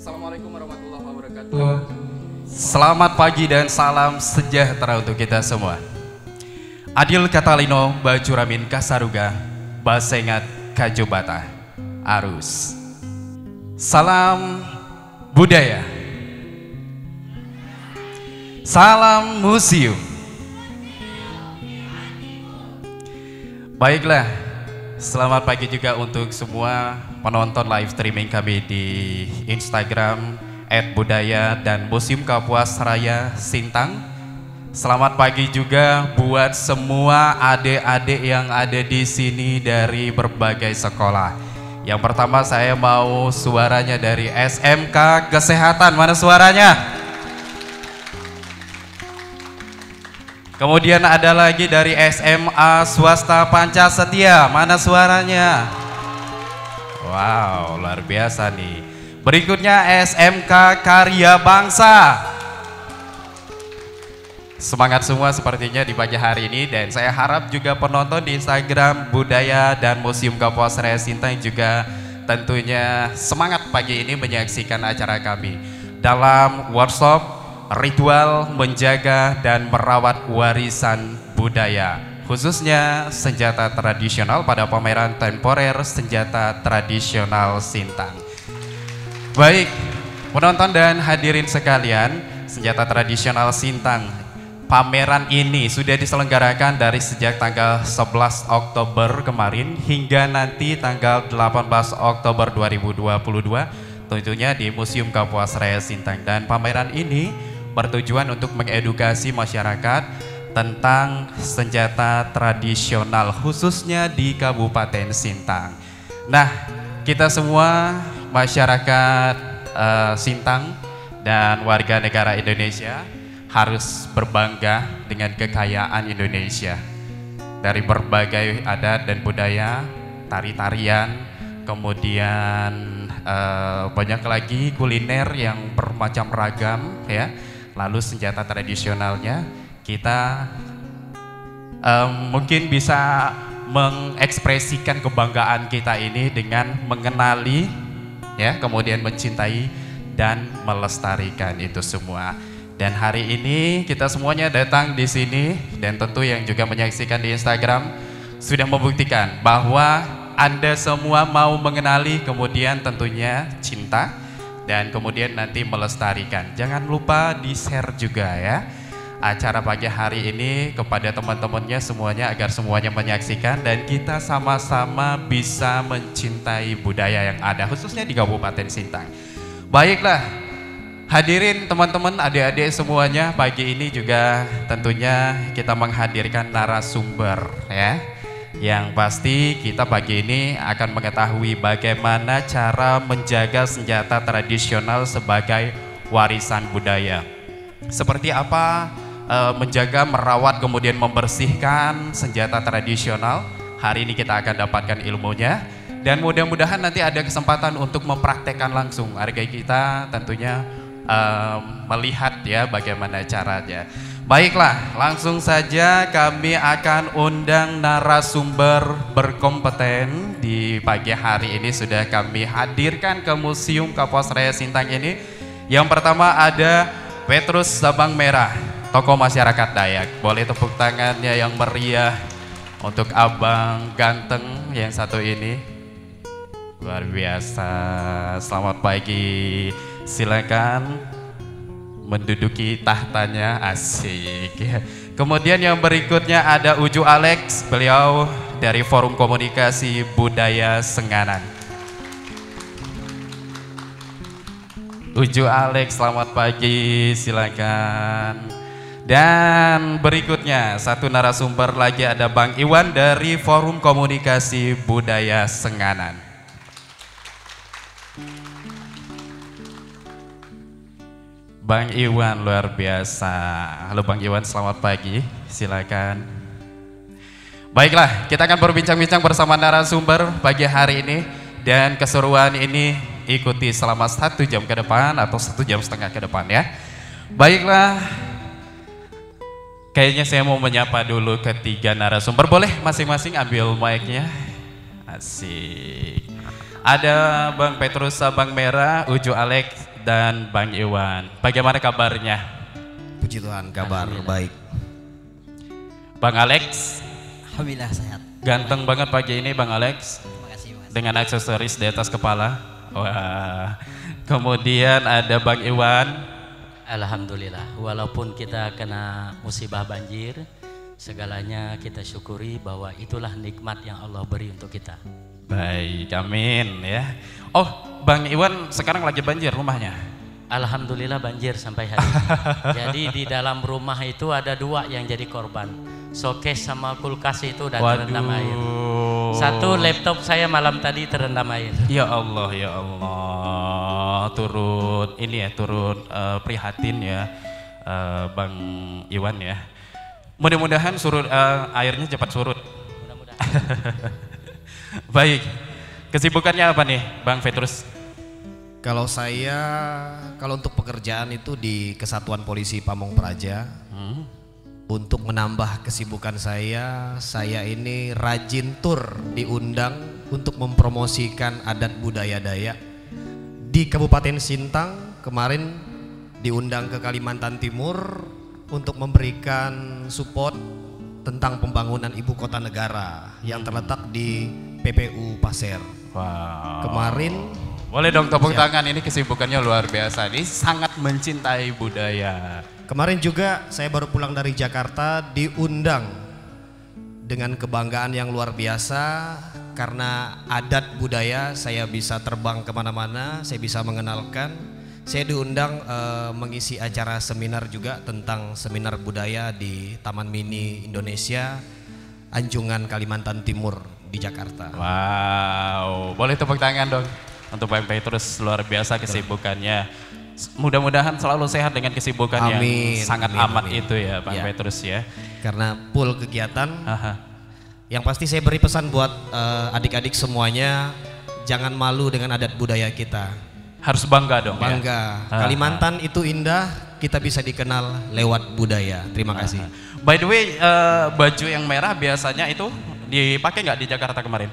Assalamualaikum warahmatullahi wabarakatuh. Selamat pagi dan salam sejahtera untuk kita semua. Adil Katalino Bajuramin Kasaruga Basengat Kajubata Arus. Salam budaya. Salam museum. Baiklah, selamat pagi juga untuk semua penonton live streaming kami di Instagram @budaya dan Museum Kapuas Raya Sintang. Selamat pagi juga buat semua adik-adik yang ada di sini dari berbagai sekolah. Yang pertama saya mau suaranya dari SMK Kesehatan, mana suaranya? Kemudian ada lagi dari SMA Swasta Pancasetia, mana suaranya? Wow, luar biasa nih. Berikutnya SMK Karya Bangsa. Semangat semua sepertinya di pagi hari ini, dan saya harap juga penonton di Instagram Budaya dan Museum Kapuas Raya Sintang juga tentunya semangat pagi ini menyaksikan acara kami dalam workshop ritual menjaga dan merawat warisan budaya, khususnya senjata tradisional pada pameran temporer senjata tradisional Sintang. Baik, penonton dan hadirin sekalian, senjata tradisional Sintang, pameran ini sudah diselenggarakan dari sejak tanggal 11 Oktober kemarin hingga nanti tanggal 18 Oktober 2022, tentunya di Museum Kapuas Raya Sintang. Dan pameran ini bertujuan untuk mengedukasi masyarakat tentang senjata tradisional khususnya di Kabupaten Sintang. Nah, kita semua masyarakat Sintang dan warga negara Indonesia harus berbangga dengan kekayaan Indonesia. Dari berbagai adat dan budaya, tari-tarian, kemudian banyak lagi kuliner yang bermacam ragam ya. Lalu senjata tradisionalnya kita mungkin bisa mengekspresikan kebanggaan kita ini dengan mengenali ya, kemudian mencintai dan melestarikan itu semua. Dan hari ini kita semuanya datang di sini, dan tentu yang juga menyaksikan di Instagram sudah membuktikan bahwa Anda semua mau mengenali, kemudian tentunya cinta, dan kemudian nanti melestarikan. Jangan lupa di-share juga ya acara pagi hari ini kepada teman-temannya semuanya, agar semuanya menyaksikan dan kita sama-sama bisa mencintai budaya yang ada khususnya di Kabupaten Sintang. Baiklah, hadirin teman-teman, adik-adik semuanya, pagi ini juga tentunya kita menghadirkan narasumber ya. Yang pasti kita pagi ini akan mengetahui bagaimana cara menjaga senjata tradisional sebagai warisan budaya. Seperti apa menjaga, merawat, kemudian membersihkan senjata tradisional. Hari ini kita akan dapatkan ilmunya. Dan mudah-mudahan nanti ada kesempatan untuk mempraktekkan langsung. Harga kita tentunya melihat ya bagaimana caranya. Baiklah, langsung saja kami akan undang narasumber berkompeten di pagi hari ini sudah kami hadirkan ke Museum Kapuas Raya Sintang ini. Yang pertama ada Petrus Sabang Merah, tokoh masyarakat Dayak. Boleh tepuk tangannya yang meriah untuk abang ganteng yang satu ini. Luar biasa. Selamat pagi. Silakan menduduki tahtanya, asik ya. Kemudian yang berikutnya ada Uju Alex, beliau dari Forum Komunikasi Budaya Senganan. Uju Alex, selamat pagi, silakan. Dan berikutnya satu narasumber lagi, ada Bang Iwan dari Forum Komunikasi Budaya Senganan. Bang Iwan, luar biasa. Halo Bang Iwan, selamat pagi, silakan. Baiklah, kita akan berbincang-bincang bersama narasumber pagi hari ini. Dan keseruan ini ikuti selama 1 jam ke depan atau 1,5 jam ke depan ya. Baiklah, kayaknya saya mau menyapa dulu ketiga narasumber. Boleh masing-masing ambil mic-nya. Asik. Ada Bang Petrus Sabang Merah, Uju Alex dan Bang Iwan. Bagaimana kabarnya? Puji Tuhan, kabar baik. Bang Alex, Alhamdulillah sehat. ganteng banget pagi ini Bang Alex. Terima kasih. Dengan aksesoris di atas kepala. Wah. Kemudian ada Bang Iwan. Alhamdulillah, walaupun kita kena musibah banjir, segalanya kita syukuri bahwa itulah nikmat yang Allah beri untuk kita. Baik, amin ya. Oh, Bang Iwan sekarang lagi banjir rumahnya? Alhamdulillah banjir sampai hari ini. Jadi di dalam rumah itu ada 2 yang jadi korban. Showcase sama kulkas itu udah terendam air. Satu laptop saya malam tadi terendam air. Ya Allah, turut ini ya, turut prihatin ya Bang Iwan ya. Mudah-mudahan surut airnya cepat surut. Mudah-mudahan. Baik, kesibukannya apa nih Bang Petrus? Kalau untuk pekerjaan itu di Kesatuan Polisi Pamong Praja. Untuk menambah kesibukan saya ini rajin tur diundang untuk mempromosikan adat budaya Dayak. Di Kabupaten Sintang kemarin diundang ke Kalimantan Timur untuk memberikan support tentang pembangunan ibu kota negara yang terletak di PPU Pasir. Wow. Kemarin boleh dong tepuk tangan, ini kesibukannya luar biasa. Ini sangat mencintai budaya. Kemarin juga saya baru pulang dari Jakarta, diundang dengan kebanggaan yang luar biasa karena adat budaya saya bisa terbang kemana-mana, saya bisa mengenalkan. Saya diundang mengisi acara seminar juga tentang seminar budaya di Taman Mini Indonesia Anjungan Kalimantan Timur di Jakarta. Wow, boleh tepuk tangan dong untuk Bang Petrus, luar biasa kesibukannya. Mudah-mudahan selalu sehat dengan kesibukan yang sangat amat itu ya Bang Petrus ya. Karena full kegiatan. Yang pasti saya beri pesan buat adik-adik semuanya, jangan malu dengan adat budaya kita. Harus bangga dong. Bangga. Ya? Kalimantan itu indah, kita bisa dikenal lewat budaya. Terima kasih. By the way, baju yang merah biasanya itu dipakai nggak di Jakarta kemarin?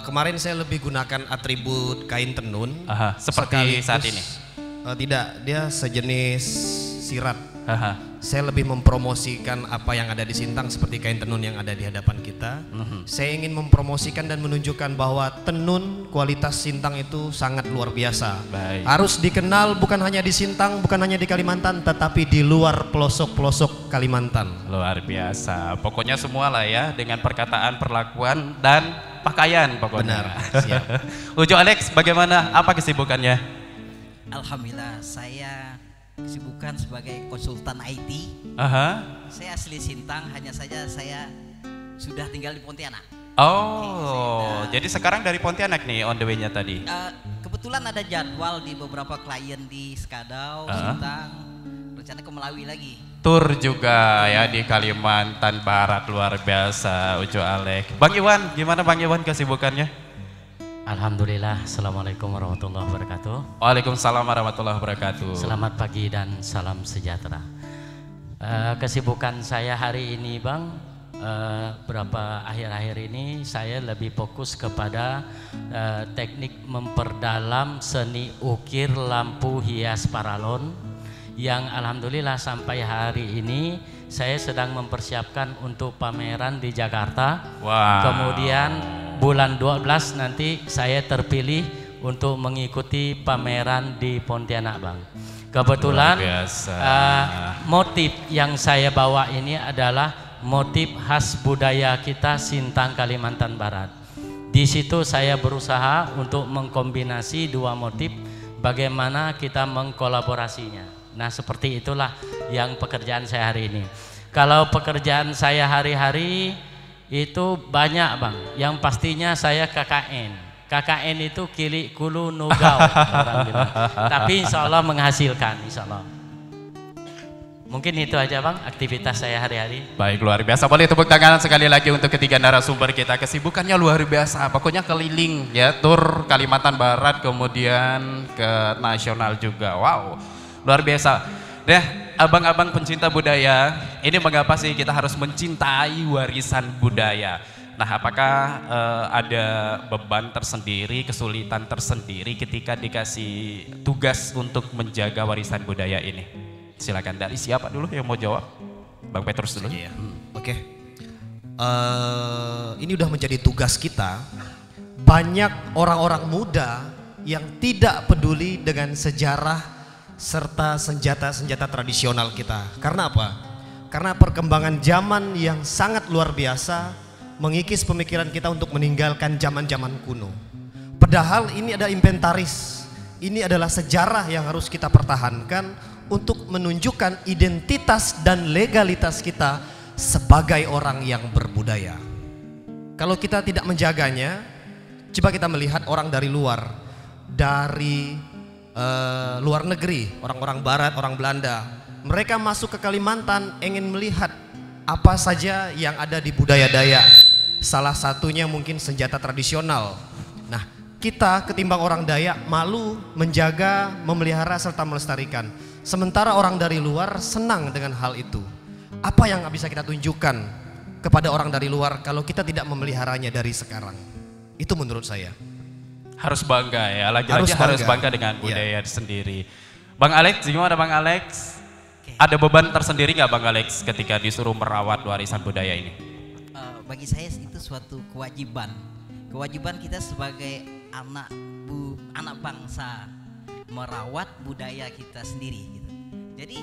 Kemarin saya lebih gunakan atribut kain tenun. Seperti saat ini? Tidak, dia sejenis sirat. Saya lebih mempromosikan apa yang ada di Sintang seperti kain tenun yang ada di hadapan kita. Saya ingin mempromosikan dan menunjukkan bahwa tenun kualitas Sintang itu sangat luar biasa. Baik. Harus dikenal bukan hanya di Sintang, bukan hanya di Kalimantan, tetapi di luar pelosok-pelosok Kalimantan. Luar biasa. Pokoknya semua lah ya, dengan perkataan, perlakuan, dan pakaian pokoknya. Benar, siap. Ujo Alex, bagaimana? Apa kesibukannya? Alhamdulillah, saya kesibukan sebagai konsultan IT. Saya asli Sintang, hanya saja saya sudah tinggal di Pontianak. Oh, jadi sekarang dari Pontianak nih on the way-nya tadi? Kebetulan ada jadwal di beberapa klien di Skadau, Sintang, rencana ke Melawi lagi. Tur juga ya di Kalimantan Barat, luar biasa Ujo Alex. Bang Iwan, gimana Bang Iwan kesibukannya? Alhamdulillah, Assalamualaikum warahmatullahi wabarakatuh. Waalaikumsalam warahmatullahi wabarakatuh. Selamat pagi dan salam sejahtera. Kesibukan saya hari ini Bang, berapa akhir-akhir ini saya lebih fokus kepada teknik memperdalam seni ukir lampu hias paralon yang alhamdulillah sampai hari ini saya sedang mempersiapkan untuk pameran di Jakarta. Kemudian bulan 12 nanti saya terpilih untuk mengikuti pameran di Pontianak Bang. Kebetulan motif yang saya bawa ini adalah motif khas budaya kita Sintang Kalimantan Barat. Di situ saya berusaha untuk mengkombinasi 2 motif, bagaimana kita mengkolaborasinya. Nah seperti itulah yang pekerjaan saya hari ini. Kalau pekerjaan saya hari-hari itu banyak Bang, yang pastinya saya KKN. KKN itu kili kulu nugau orang bilang. Tapi insya Allah menghasilkan, insya Allah. Mungkin itu aja Bang aktivitas saya hari-hari. Baik, luar biasa. Boleh tepuk tangan sekali lagi untuk ketiga narasumber kita. Kesibukannya luar biasa, pokoknya keliling ya, tur Kalimantan Barat kemudian ke nasional juga. Wow, luar biasa. Nah, abang-abang pencinta budaya, ini mengapa sih kita harus mencintai warisan budaya? Nah, apakah ada beban tersendiri, kesulitan tersendiri ketika dikasih tugas untuk menjaga warisan budaya ini? Silakan, dari siapa dulu yang mau jawab? Bang Petrus dulu. Ya. Oke. Ini udah menjadi tugas kita. Banyak orang-orang muda yang tidak peduli dengan sejarah serta senjata-senjata tradisional kita. Karena apa? Karena perkembangan zaman yang sangat luar biasa mengikis pemikiran kita untuk meninggalkan zaman-zaman kuno. Padahal ini ada inventaris. Ini adalah sejarah yang harus kita pertahankan untuk menunjukkan identitas dan legalitas kita sebagai orang yang berbudaya. Kalau kita tidak menjaganya, coba kita melihat orang dari luar, dari luar negeri, orang-orang barat, orang Belanda. Mereka masuk ke Kalimantan ingin melihat apa saja yang ada di budaya Dayak. Salah satunya mungkin senjata tradisional. Nah, kita ketimbang orang Dayak malu menjaga, memelihara serta melestarikan. Sementara orang dari luar senang dengan hal itu. Apa yang bisa kita tunjukkan kepada orang dari luar kalau kita tidak memeliharanya dari sekarang? Itu menurut saya. Harus bangga ya, lagi-lagi harus bangga dengan budaya sendiri. Bang Alex, gimana Bang Alex? Ada beban tersendiri nggak Bang Alex ketika disuruh merawat warisan budaya ini? Bagi saya itu suatu kewajiban. Kewajiban kita sebagai anak bangsa merawat budaya kita sendiri. Gitu. Jadi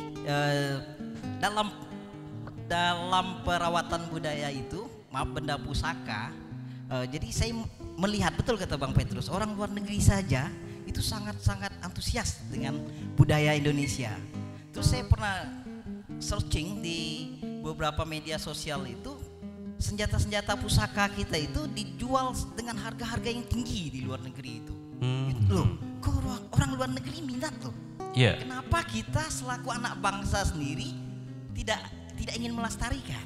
dalam perawatan budaya itu, maaf, benda pusaka. Jadi saya melihat betul kata Bang Petrus, orang luar negeri saja itu sangat-sangat antusias dengan budaya Indonesia. Terus saya pernah searching di beberapa media sosial itu, senjata-senjata pusaka kita itu dijual dengan harga-harga yang tinggi di luar negeri itu. Loh, kok orang luar negeri minat loh? Yeah. Kenapa kita selaku anak bangsa sendiri tidak ingin melestarikan?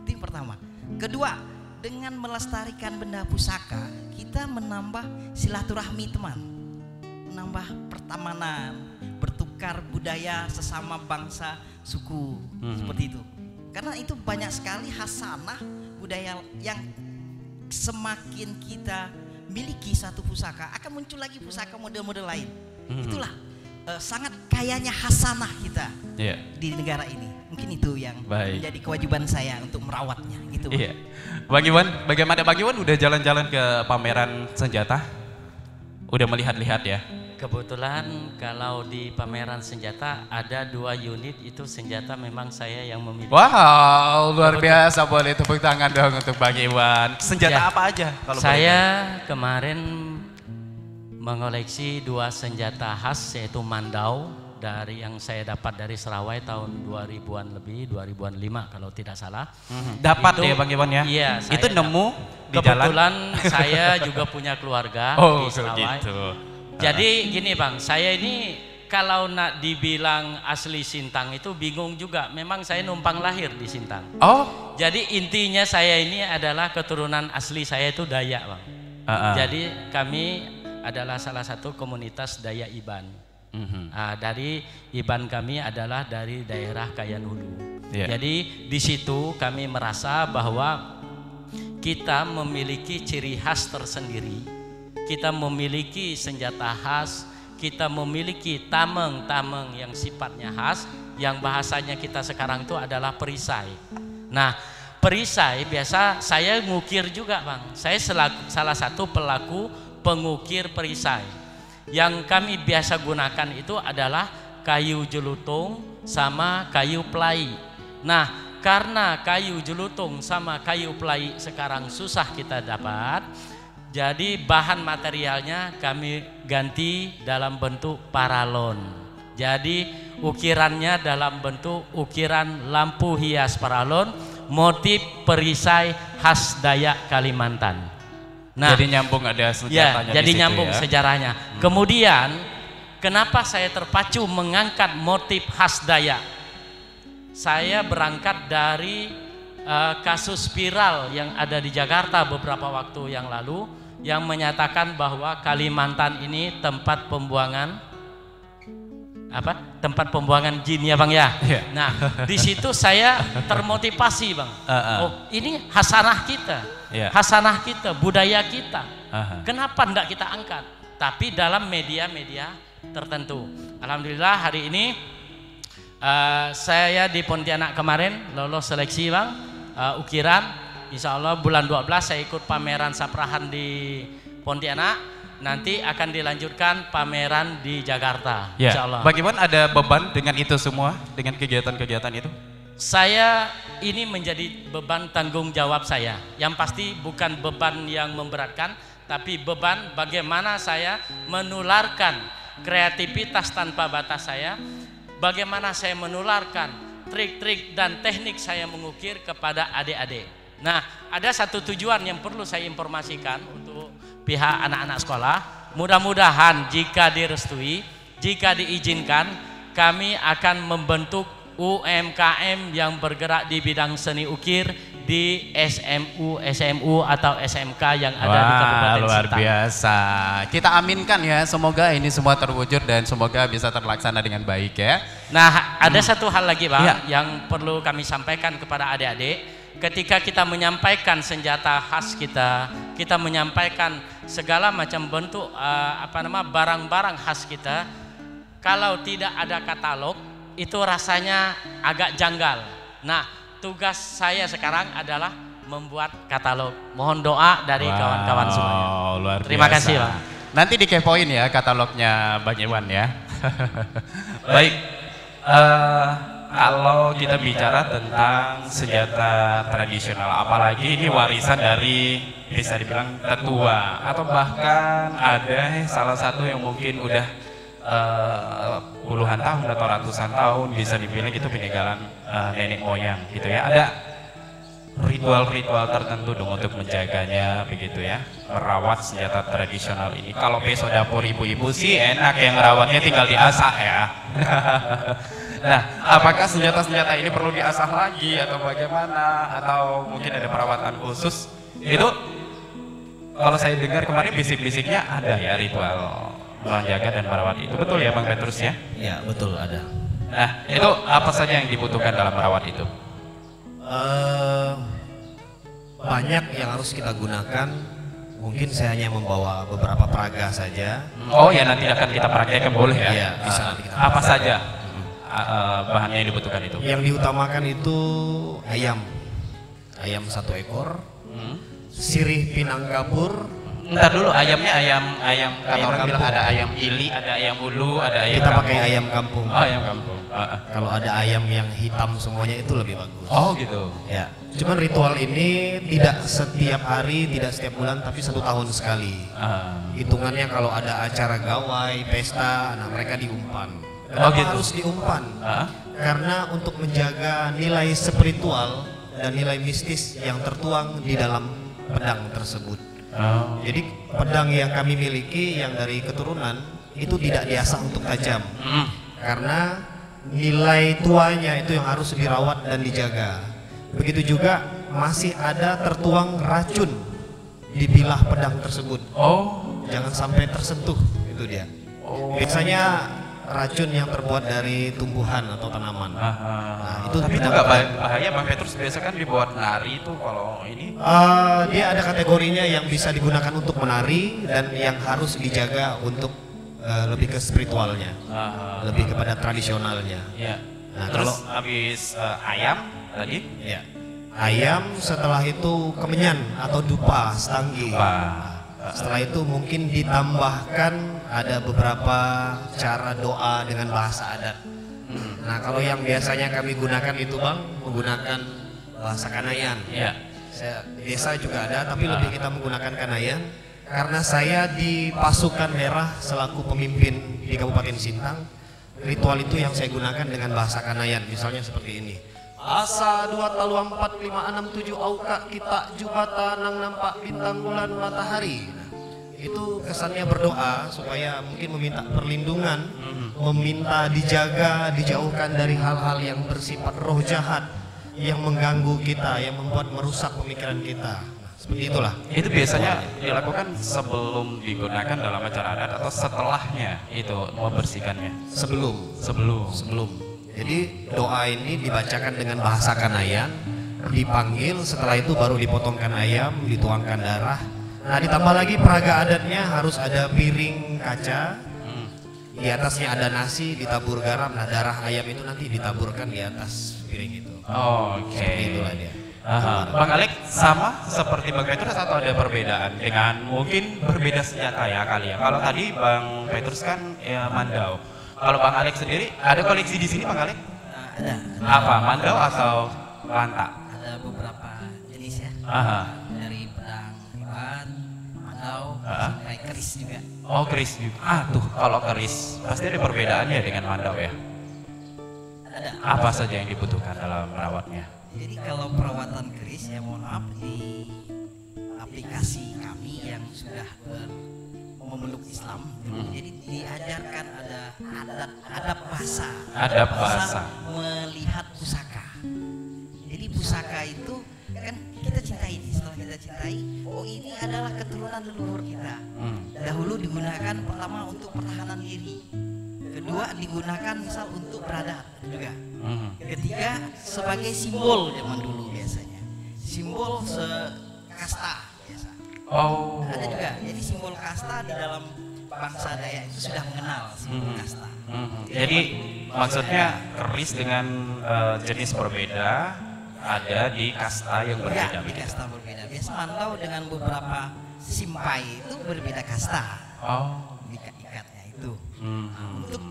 Itu yang pertama. Kedua, dengan melestarikan benda pusaka, kita menambah silaturahmi teman, menambah pertemanan, bertukar budaya sesama bangsa, suku, seperti itu. Karena itu banyak sekali hasanah budaya yang semakin kita miliki satu pusaka, akan muncul lagi pusaka model-model lain. Itulah sangat kayanya hasanah kita di negara ini. Mungkin itu yang menjadi kewajiban saya untuk merawatnya gitu. Iya. Bang Iwan, bagaimana Bang Iwan udah jalan-jalan ke pameran senjata? Udah melihat-lihat ya? Kebetulan kalau di pameran senjata ada 2 unit itu senjata memang saya yang memiliki. Wow, luar biasa, boleh tepuk tangan dong untuk Bang Iwan. Senjata apa aja? Kalau saya kemarin mengoleksi 2 senjata khas yaitu mandau dari yang saya dapat dari Serawai tahun 2000-an lebih, 2005 kalau tidak salah. Dapat itu, ya Bang Iwan ya? Iya. Itu nemu di kebetulan jalan? saya juga punya keluarga di Serawai. Gitu. Jadi gini Bang, saya ini kalau nak dibilang asli Sintang itu bingung juga. Memang saya numpang lahir di Sintang. Oh. Jadi intinya saya ini adalah keturunan asli saya itu Dayak Bang. Jadi kami adalah salah satu komunitas Dayak Iban. Dari Iban kami adalah dari daerah Kayan Hulu. Jadi di situ kami merasa bahwa kita memiliki ciri khas tersendiri. Kita memiliki senjata khas, kita memiliki tameng-tameng yang sifatnya khas, yang bahasanya kita sekarang itu adalah perisai. Nah, perisai biasa saya ngukir juga Bang. Saya salah satu pelaku pengukir perisai. Yang kami biasa gunakan itu adalah kayu jelutung sama kayu pelai. Nah, karena kayu jelutung sama kayu pelai sekarang susah kita dapat, jadi bahan materialnya kami ganti dalam bentuk paralon. Jadi ukirannya dalam bentuk ukiran lampu hias paralon, motif perisai khas Dayak Kalimantan. Nah, jadi nyambung ada sejarahnya. Jadi nyambung ya? sejarahnya. Kemudian kenapa saya terpacu mengangkat motif khas Dayak? Saya berangkat dari kasus viral yang ada di Jakarta beberapa waktu yang lalu, yang menyatakan bahwa Kalimantan ini tempat pembuangan tempat pembuangan jin ya Bang ya. Iya. Nah, di situ saya termotivasi Bang. Oh, ini hasanah kita. Iya. Hasanah kita, budaya kita. Kenapa Kenapa enggak kita angkat? Tapi dalam media-media tertentu. Alhamdulillah hari ini saya di Pontianak kemarin lolos seleksi Bang, ukiran. Insya Allah bulan 12 saya ikut pameran Saprahan di Pontianak. Nanti akan dilanjutkan pameran di Jakarta. Ya. Insya Allah. Bagaimana, ada beban dengan itu semua, dengan kegiatan-kegiatan itu? Saya ini menjadi beban tanggung jawab saya. Yang pasti bukan beban yang memberatkan, tapi beban bagaimana saya menularkan kreativitas tanpa batas saya. Bagaimana saya menularkan trik-trik dan teknik saya mengukir kepada adik-adik. Nah, ada satu tujuan yang perlu saya informasikan untuk pihak anak-anak sekolah. Mudah-mudahan jika direstui, jika diizinkan, kami akan membentuk UMKM yang bergerak di bidang seni ukir di SMU atau SMK yang ada di Kabupaten luar Sintang. biasa. Kita aminkan ya, semoga ini semua terwujud dan semoga bisa terlaksana dengan baik ya. Nah, ada satu hal lagi Bang, Iya. yang perlu kami sampaikan kepada adik-adik. Ketika kita menyampaikan senjata khas kita menyampaikan segala macam bentuk barang-barang khas kita, kalau tidak ada katalog itu rasanya agak janggal. Nah, tugas saya sekarang adalah membuat katalog. Mohon doa dari kawan-kawan semuanya. Luar Terima biasa. kasih Bang. Nanti dikepoin ya katalognya Bang Iwan ya. Baik. Kalau kita bicara tentang senjata tradisional, apalagi ini warisan dari bisa dibilang tetua atau bahkan ada salah satu yang mungkin udah puluhan tahun atau ratusan tahun, bisa dibilang itu peninggalan nenek moyang gitu ya. Ada ritual-ritual tertentu dong untuk menjaganya begitu ya, merawat senjata tradisional ini. Kalau peso dapur ibu-ibu sih enak, yang merawatnya tinggal diasah ya. Nah, apakah senjata-senjata ini perlu diasah lagi atau bagaimana, atau mungkin ada perawatan khusus? Itu kalau saya dengar kemarin bisik-bisiknya ada ya ritual menjaga dan merawat itu, betul ya Bang Petrus ya? Ya betul ada. Nah, itu apa saja yang dibutuhkan dalam merawat itu? Banyak yang harus kita gunakan. Mungkin saya hanya membawa beberapa peraga saja. Oh ya, nanti akan kita praktekkan boleh ya? Iya, bisa nanti kita apa praktekkan. saja bahannya yang dibutuhkan itu? Yang diutamakan itu ayam 1 ekor, sirih pinang gabur. Ntar dulu, ayamnya ayam kata orang bilang ada ayam ili, ada ayam ulu, ada ayam Kita kampung. pakai ayam kampung. Oh, ayam kampung. Kalau ada ayam yang hitam semuanya itu lebih bagus. Oh gitu. Ya, cuman ritual ini tidak setiap hari, tidak setiap bulan, tapi 1 tahun sekali. Hitungannya kalau ada acara gawai, pesta, nah mereka diumpan. Kenapa gitu. harus diumpan? Karena untuk menjaga nilai spiritual dan nilai mistis yang tertuang di dalam pedang tersebut. Jadi pedang yang kami miliki yang dari keturunan itu tidak diasah untuk tajam. Karena nilai tuanya itu yang harus dirawat dan dijaga. Begitu juga masih ada tertuang racun di bilah pedang tersebut. Jangan sampai tersentuh, itu dia. Biasanya racun yang terbuat dari tumbuhan atau tanaman. Nah, itu Tapi itu tidak nggak bahaya Bang Petrus, biasa kan dibuat nari itu kalau ini. dia ada kategorinya yang bisa digunakan untuk menari dan yang harus dijaga untuk lebih ke spiritualnya, lebih kepada tradisionalnya. Ya. Nah, Terus kalau habis ayam tadi? ya, ayam, setelah itu kemenyan atau dupa, stanggi. Setelah itu mungkin ditambahkan ada beberapa cara doa dengan bahasa adat. Nah, kalau yang biasanya kami gunakan itu Bang, menggunakan bahasa Kanayan. Iya. Desa juga ada, tapi lebih kita menggunakan Kanayan. Karena saya di pasukan merah selaku pemimpin di Kabupaten Sintang, ritual itu yang saya gunakan dengan bahasa Kanayan. Misalnya seperti ini. Asa 2 talu 4 5 6 7 auka kita jubata nang nampak bintang bulan matahari. Nah, itu kesannya berdoa supaya mungkin meminta perlindungan, meminta dijaga, dijauhkan dari hal-hal yang bersifat roh jahat yang mengganggu kita, yang membuat merusak pemikiran kita. Nah, Seperti itulah. Itu biasanya dilakukan sebelum digunakan dalam acara adat atau setelahnya itu membersihkannya? Sebelum. Jadi doa ini dibacakan dengan bahasa Kanayan, dipanggil, setelah itu baru dipotongkan ayam, dituangkan darah. Nah, ditambah lagi peraga adatnya harus ada piring kaca, di atasnya ada nasi, ditabur garam. Nah, darah ayam itu nanti ditaburkan di atas piring itu. Oke. Seperti itulah dia. Bang Alek sama seperti Bang Petrus atau ada perbedaan dengan mungkin berbeda senjata ya kali ya. Kalau tadi Bang Petrus kan ya mandau. Kalau Bang Alek sendiri ada koleksi di sini Bang Alek? Ada. Apa? Mandau atau lanta? Ada beberapa jenis ya. Dari pedang hebat, mandau, sampai keris juga. Oh keris juga. Tuh kalau keris pasti ada perbedaannya dengan mandau ya. Ada. Apa saja yang dibutuhkan dalam merawatnya? Jadi kalau perawatan keris ya mohon maaf di aplikasi kami yang sudah memeluk Islam, jadi diajarkan ada adab bahasa. Adab bahasa. Melihat pusaka. Jadi pusaka itu kan kita cintai nih, setelah kita cintai, oh ini adalah keturunan leluhur kita. Dahulu digunakan pertama untuk pertahanan diri. Kedua digunakan misal untuk beradat juga. Ketiga sebagai simbol zaman dulu biasanya. Simbol kasta biasa. Oh. Ada juga. Jadi simbol kasta di dalam bangsa Dayak itu sudah mengenal simbol kasta. Jadi maksudnya keris dengan jenis berbeda ada di kasta yang berbeda. Ya, di kasta berbeda. Biasa mandau dengan beberapa simpai itu berbeda kasta. Oh. Ikat-ikatnya itu. Untuk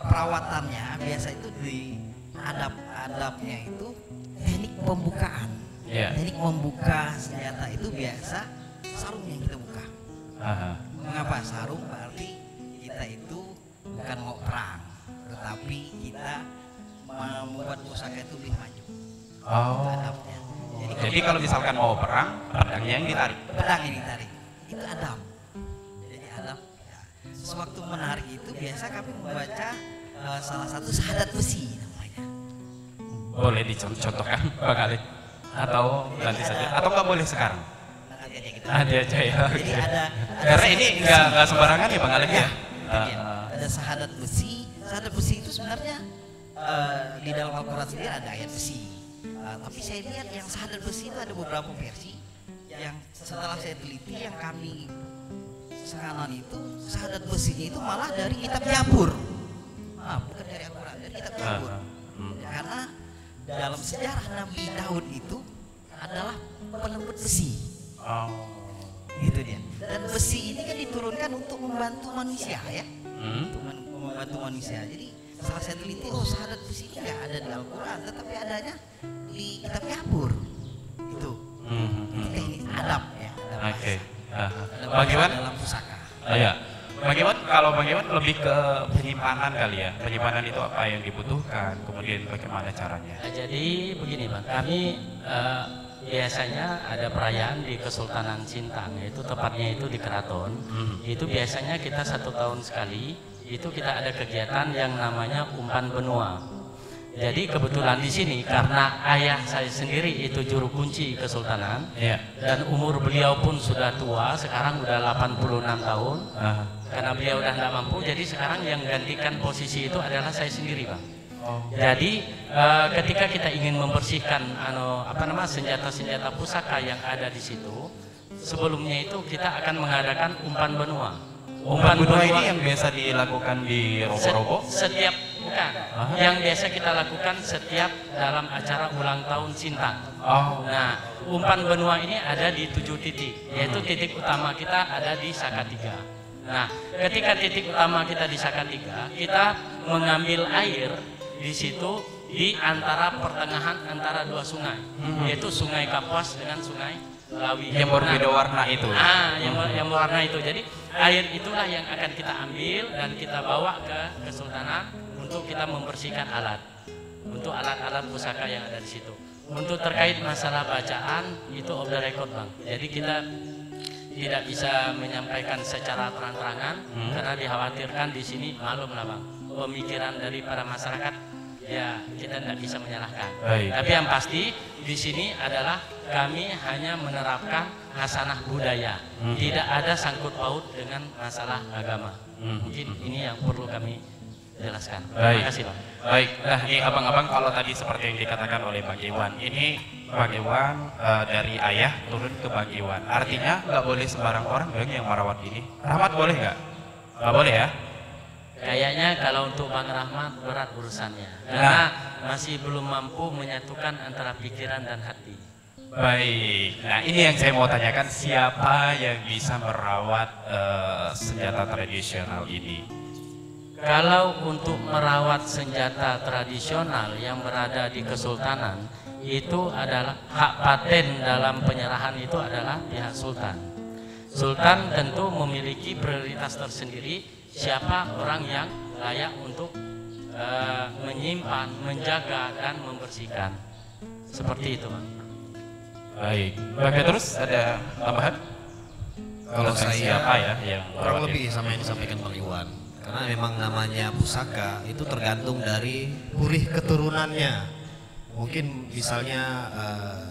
perawatannya biasa itu di adab-adabnya itu teknik pembukaan. Teknik membuka senjata itu biasa sarung yang kita buka. Mengapa sarung? Berarti kita itu bukan mau perang, tetapi kita membuat pusaka itu lebih maju. Itu adabnya. Jadi kalau misalkan mau perang, pedangnya yang ditarik. Pedang yang ditarik. Itu adab. Jadi adab. Ya. Sewaktu menarik itu biasa kami membaca salah satu syahadat besi namanya. Boleh dicontohkan Bang Alek? Atau nanti saja? Atau nggak boleh sekarang? Nanti aja gitu. Nanti aja ya. Jadi ada Karena ini nggak sembarangan ya Bang Alek ya? Ada syahadat besi. Syahadat besi itu sebenarnya di dalam Al-Quran sendiri ada ayat besi. Tapi saya lihat yang syahadat besi itu ada beberapa versi. Yang setelah saya teliti yang kami sekarang itu syahadat besinya itu malah dari kitab Jabur. Bukan dari Al-Quran, dari kitab Jabur. Karena dalam sejarah Nabi Daud itu adalah pelembut besi. Gitu dia. Dan besi ini kan diturunkan untuk membantu manusia ya. Untuk membantu manusia. Jadi setelah saya teliti, syahadat besi ini nggak ada di Al-Quran, tetapi adanya di kitab Jabur. Itu. Ini teknik adab ya. Oke. Bagaimana dalam pusaka? Iya. Kalau Bang Iwan lebih ke penyimpanan kali ya. Penyimpanan itu apa yang dibutuhkan, kemudian bagaimana caranya? Jadi begini Bang, kami biasanya ada perayaan di Kesultanan Sintang, yaitu tepatnya itu di Keraton. Itu biasanya kita 1 tahun sekali, itu kita ada kegiatan yang namanya umpan benua. Jadi kebetulan di sini karena ayah saya sendiri itu juru kunci Kesultanan, dan umur beliau pun sudah tua, sekarang udah 86 tahun. Karena beliau udah nggak mampu, jadi sekarang yang gantikan posisi itu adalah saya sendiri Bang. Jadi ketika kita ingin membersihkan senjata-senjata pusaka yang ada di situ, sebelumnya itu kita akan mengadakan umpan benua. Umpan benua ini yang biasa dilakukan di robo-robo? Bukan. Yang biasa kita lakukan setiap dalam acara ulang tahun Sintang. Nah, umpan benua ini ada di 7 titik, yaitu titik utama kita ada di Sakatiga. Nah, ketika titik utama kita di Sakatiga, kita mengambil air di situ di antara pertengahan antara 2 sungai, yaitu Sungai Kapuas dengan Sungai Lawi. Yang berbeda warna itu. Yang berwarna itu. Jadi air itulah yang akan kita ambil dan kita bawa ke Kesultanan untuk kita membersihkan alat, untuk alat-alat pusaka yang ada di situ. Untuk terkait masalah bacaan itu off the record Bang. Jadi kita tidak bisa menyampaikan secara terang-terangan karena dikhawatirkan di sini malum lah Bang. Pemikiran dari para masyarakat ya kita tidak bisa menyalahkan. Baik. Tapi yang pasti di sini adalah kami hanya menerapkan hasanah budaya, tidak ada sangkut paut dengan masalah agama. Mungkin ini yang perlu kami jelaskan. Terima kasih, Bang. Baik, nah ini abang-abang kalau tadi seperti yang dikatakan oleh Bang Iwan, ini Bang Iwan dari ayah turun ke Bang Iwan. Artinya nggak boleh sembarang orang dong yang merawat ini. Rahmat boleh nggak? Nggak boleh ya? Kayaknya kalau untuk Bang Rahmat berat urusannya, karena masih belum mampu menyatukan antara pikiran dan hati. Baik, nah ini yang saya mau tanyakan, siapa yang bisa merawat senjata tradisional ini? Kalau untuk merawat senjata tradisional yang berada di Kesultanan, itu adalah hak paten dalam penyerahan itu adalah pihak Sultan. Sultan tentu memiliki prioritas tersendiri siapa orang yang layak untuk menyimpan, menjaga, dan membersihkan. Seperti itu, Bang. Baik, Bang Petrus ada tambahan? Kalau saya siapa ya yang kurang merawat lebih ini? sama yang disampaikan Bang Iwan. Karena memang namanya pusaka itu tergantung dari purih keturunannya. Mungkin misalnya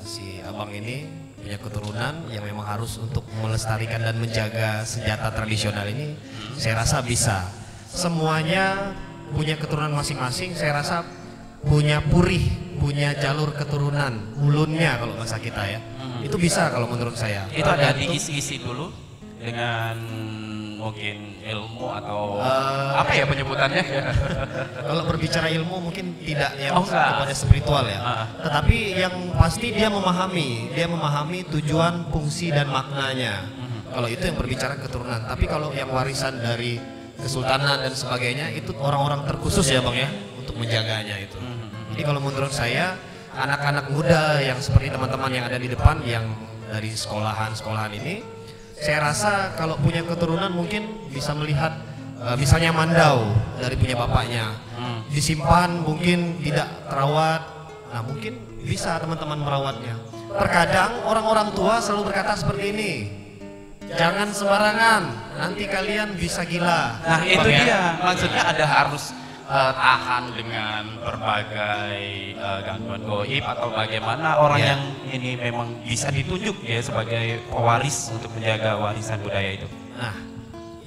si abang ini punya keturunan yang memang harus untuk melestarikan dan menjaga senjata tradisional ini, saya rasa bisa. Semuanya punya keturunan masing-masing, saya rasa punya purih, punya jalur keturunan, ulunnya kalau bahasa kita ya. Itu bisa kalau menurut saya. Itu ada diisi-isi dulu dengan mungkin ilmu atau apa ya penyebutannya? Kalau berbicara ilmu mungkin tidak yang enggak. kepada spiritual ya. Tetapi yang pasti dia memahami tujuan, fungsi dan maknanya. Kalau itu yang berbicara keturunan. Tapi kalau yang warisan dari kesultanan dan sebagainya itu orang-orang terkhusus ya Bang ya untuk menjaganya itu. Jadi kalau menurut saya anak-anak muda yang seperti teman-teman yang ada di depan yang dari sekolahan ini, saya rasa kalau punya keturunan mungkin bisa melihat misalnya mandau dari punya bapaknya disimpan mungkin tidak terawat, nah mungkin bisa teman-teman merawatnya. Terkadang orang-orang tua selalu berkata seperti ini, jangan sembarangan, nanti kalian bisa gila. Nah itu Bang, ya? dia, maksudnya ada harus tahan dengan berbagai gangguan goib atau bagaimana orang yang ini memang bisa ditunjuk ya sebagai pewaris untuk menjaga warisan budaya itu. Nah,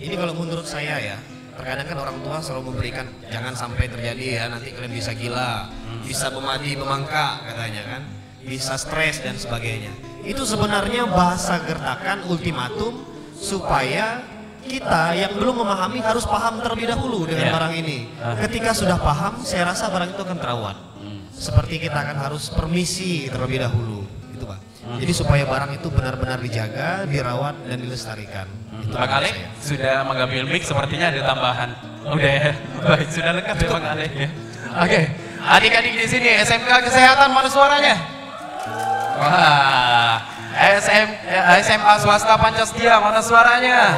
ini kalau menurut saya ya, terkadang kan orang tua selalu memberikan jangan sampai terjadi ya, nanti kalian bisa gila, bisa memadi memangka katanya kan, bisa stres dan sebagainya. Itu sebenarnya bahasa gertakan ultimatum supaya kita yang belum memahami harus paham terlebih dahulu dengan barang ini. Ketika sudah paham, saya rasa barang itu akan terawat. Seperti kita akan harus permisi terlebih dahulu, itu Pak. Jadi supaya barang itu benar-benar dijaga, dirawat dan dilestarikan. Itu Bang Ale sudah mengambil mic, sepertinya ada tambahan. Udah ya, baik sudah lengkap ya Bang Ale ya. Oke, adik-adik di sini SMK Kesehatan mana suaranya? Wah, SMA swasta Pancasila mana suaranya?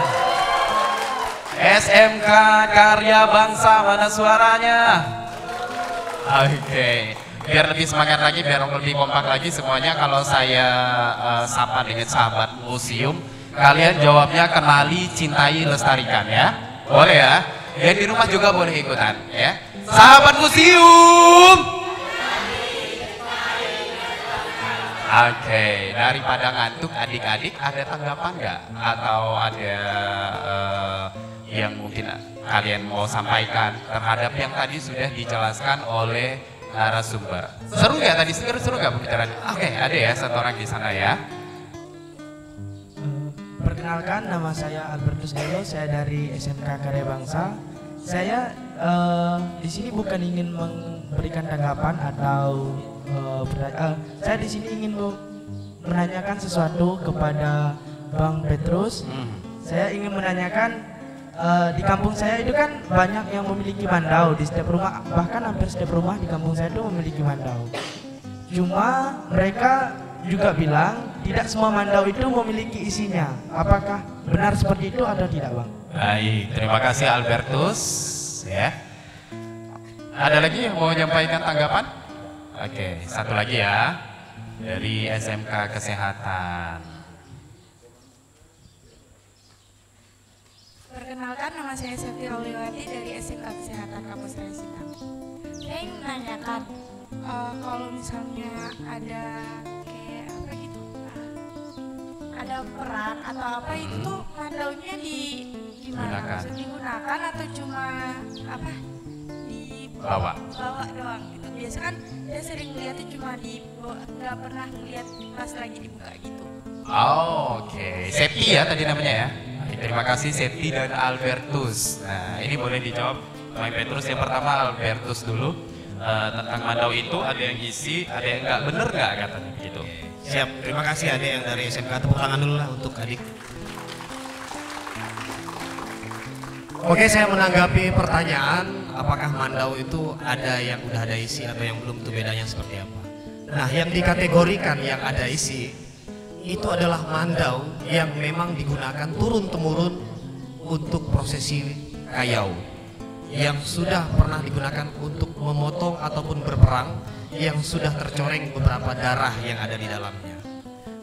SMK Karya Bangsa mana suaranya? Oke, biar lebih semangat lagi, biar lebih kompak lagi semuanya. Kalau saya sapa dengan sahabat museum, kalian jawabnya kenali, cintai, lestarikan ya. Boleh ya? Yang di rumah juga boleh ikutan ya. Sahabat museum. Oke, daripada ngantuk adik-adik ada tanggapan nggak? Atau ada yang mungkin kalian mau sampaikan terhadap yang tadi sudah dijelaskan oleh narasumber? Seru nggak tadi? Seru nggak pembicaraan? Oke, ada ya satu orang di sana ya. Perkenalkan, nama saya Albertus Delo, saya dari SMK Karya Bangsa. Saya di sini bukan ingin memberikan tanggapan atau saya di sini ingin menanyakan sesuatu kepada Bang Petrus. Saya ingin menanyakan di kampung saya itu kan banyak yang memiliki mandau di setiap rumah, bahkan hampir setiap rumah di kampung saya itu memiliki mandau. Cuma mereka juga bilang tidak semua mandau itu memiliki isinya. Apakah benar seperti itu atau tidak, Bang? Baik, terima kasih Albertus ya. Ada lagi yang mau menyampaikan tanggapan? Oke, satu lagi ya dari SMK Kesehatan. Perkenalkan, nama saya Septi Auliwati dari SMK Kesehatan Kampus Resitang. Saya saya ingin menanyakan kalau misalnya ada kayak apa gitu, ada perang atau apa itu tuh mandaunya gimana? Maksudnya digunakan atau cuma apa? Bawa doang gitu. Biasa kan saya sering lihatnya cuma nggak pernah lihat pas lagi dibuka gitu. Oke. Septi ya tadi namanya ya. Terima kasih Septi dan Albertus. Nah ini boleh dijawab Bang Petrus. Yang pertama Albertus dulu. Tentang mandau itu ada yang isi, ada yang enggak, bener nggak katanya gitu. Siap, terima kasih adik yang dari SMK, tepuk tangan dulu lah untuk adik. Oke, saya menanggapi pertanyaan apakah mandau itu ada yang udah ada isi atau yang belum, itu bedanya seperti apa. Nah, yang dikategorikan yang ada isi itu adalah mandau yang memang digunakan turun-temurun untuk prosesi kayau, yang sudah pernah digunakan untuk memotong ataupun berperang, yang sudah tercoreng beberapa darah yang ada di dalamnya.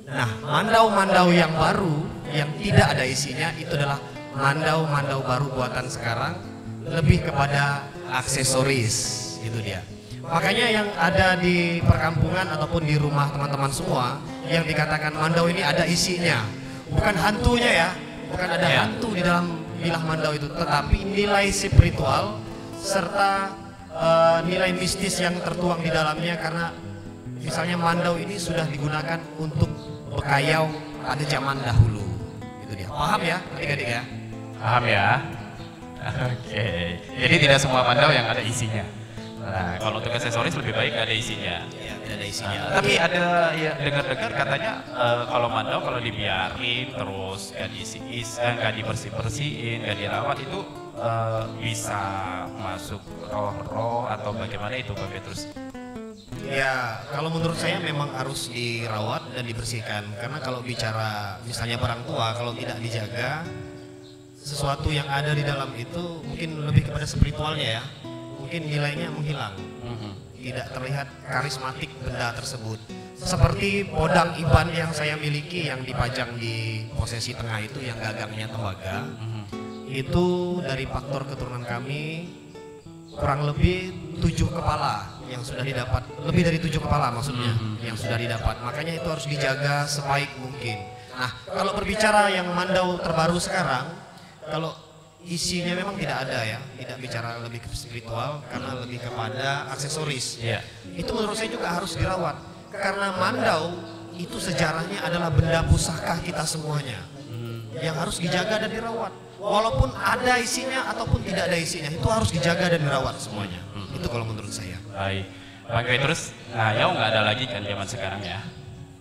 Nah, mandau-mandau yang baru yang tidak ada isinya itu adalah mandau-mandau baru buatan sekarang, lebih kepada aksesoris, itu dia. Makanya yang ada di perkampungan ataupun di rumah teman-teman semua yang dikatakan mandau ini ada isinya, bukan hantunya ya, bukan ada hantu di dalam bilah mandau itu, tetapi nilai spiritual serta nilai mistis yang tertuang di dalamnya. Karena misalnya mandau ini sudah digunakan untuk bekayau pada zaman dahulu, itu dia. Paham ya adik-adik ya? Paham ya? Oke. Jadi tidak semua mandau yang ada isinya. Nah, kalau untuk aksesoris lebih baik ada isinya. Iya, tidak ada isinya. Tapi ada ya dengar-dengar katanya kalau mandau kalau dibiarin terus nggak dibersih-bersihin, nggak dirawat itu bisa masuk roh-roh atau bagaimana itu Bang Petrus? Ya, kalau menurut saya memang harus dirawat dan dibersihkan. Karena kalau bicara misalnya barang tua, kalau tidak dijaga, sesuatu yang ada di dalam itu mungkin lebih kepada spiritualnya ya, mungkin nilainya menghilang, tidak terlihat karismatik benda tersebut. Seperti podang iban yang saya miliki yang dipajang di posesi tengah itu, yang gagangnya tembaga, itu dari faktor keturunan kami kurang lebih 7 kepala yang sudah didapat, lebih dari 7 kepala maksudnya yang sudah didapat. Makanya itu harus dijaga sebaik mungkin. Nah, kalau berbicara yang mandau terbaru sekarang, kalau isinya memang tidak ada ya, tidak bicara lebih ke spiritual karena lebih kepada aksesoris. Itu menurut saya juga harus dirawat, karena mandau itu sejarahnya adalah benda pusaka kita semuanya yang harus dijaga dan dirawat. Walaupun ada isinya ataupun tidak ada isinya, itu harus dijaga dan dirawat semuanya. Itu kalau menurut saya. Baik, Bang Petrus, ngayau nggak ada lagi kan zaman sekarang ya?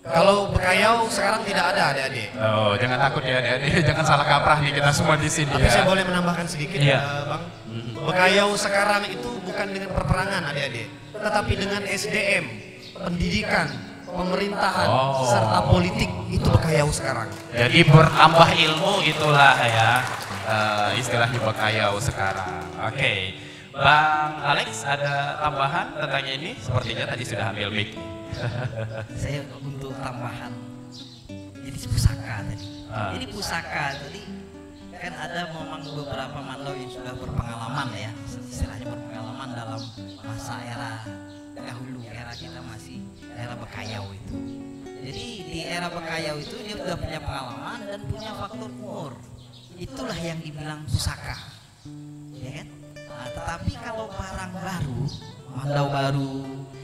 Kalau bekayau sekarang tidak ada adik-adik. Oh, jangan takut ya adik-adik, jangan salah kaprah nih kita semua di sini. Tapi saya boleh menambahkan sedikit Bang. Bekayau sekarang itu bukan dengan perperangan adik-adik, tetapi dengan SDM, pendidikan, pemerintahan, serta politik, itu bekayau sekarang. Jadi bertambah ilmu itulah ya istilahnya bekayau sekarang. Oke. Bang Alex ada tambahan tentang ini? Sepertinya tadi sudah ambil mic. Saya untuk tambahan, jadi pusaka tadi. Jadi pusaka tadi kan ada memang beberapa mandau yang sudah berpengalaman ya, istilahnya berpengalaman dalam masa era dahulu, era kita masih era bekayau itu. Jadi di era bekayau itu dia sudah punya pengalaman dan punya faktor umur. Itulah yang dibilang pusaka, ya kan? Nah, tetapi kalau barang baru, mandau baru,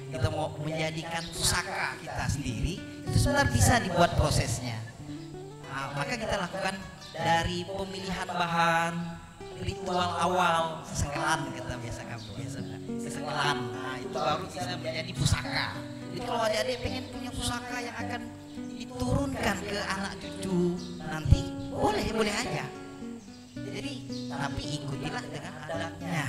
kita mau menjadikan pusaka kita sendiri, itu sebenarnya bisa dibuat prosesnya. Nah, maka kita lakukan dari pemilihan bahan, ritual awal, sesengkelan kita biasa sesengkelan. Nah, itu baru bisa menjadi pusaka. Jadi kalau adik-adik pengen punya pusaka yang akan diturunkan ke anak cucu nanti, boleh aja. Jadi tapi ikutilah dengan adatnya.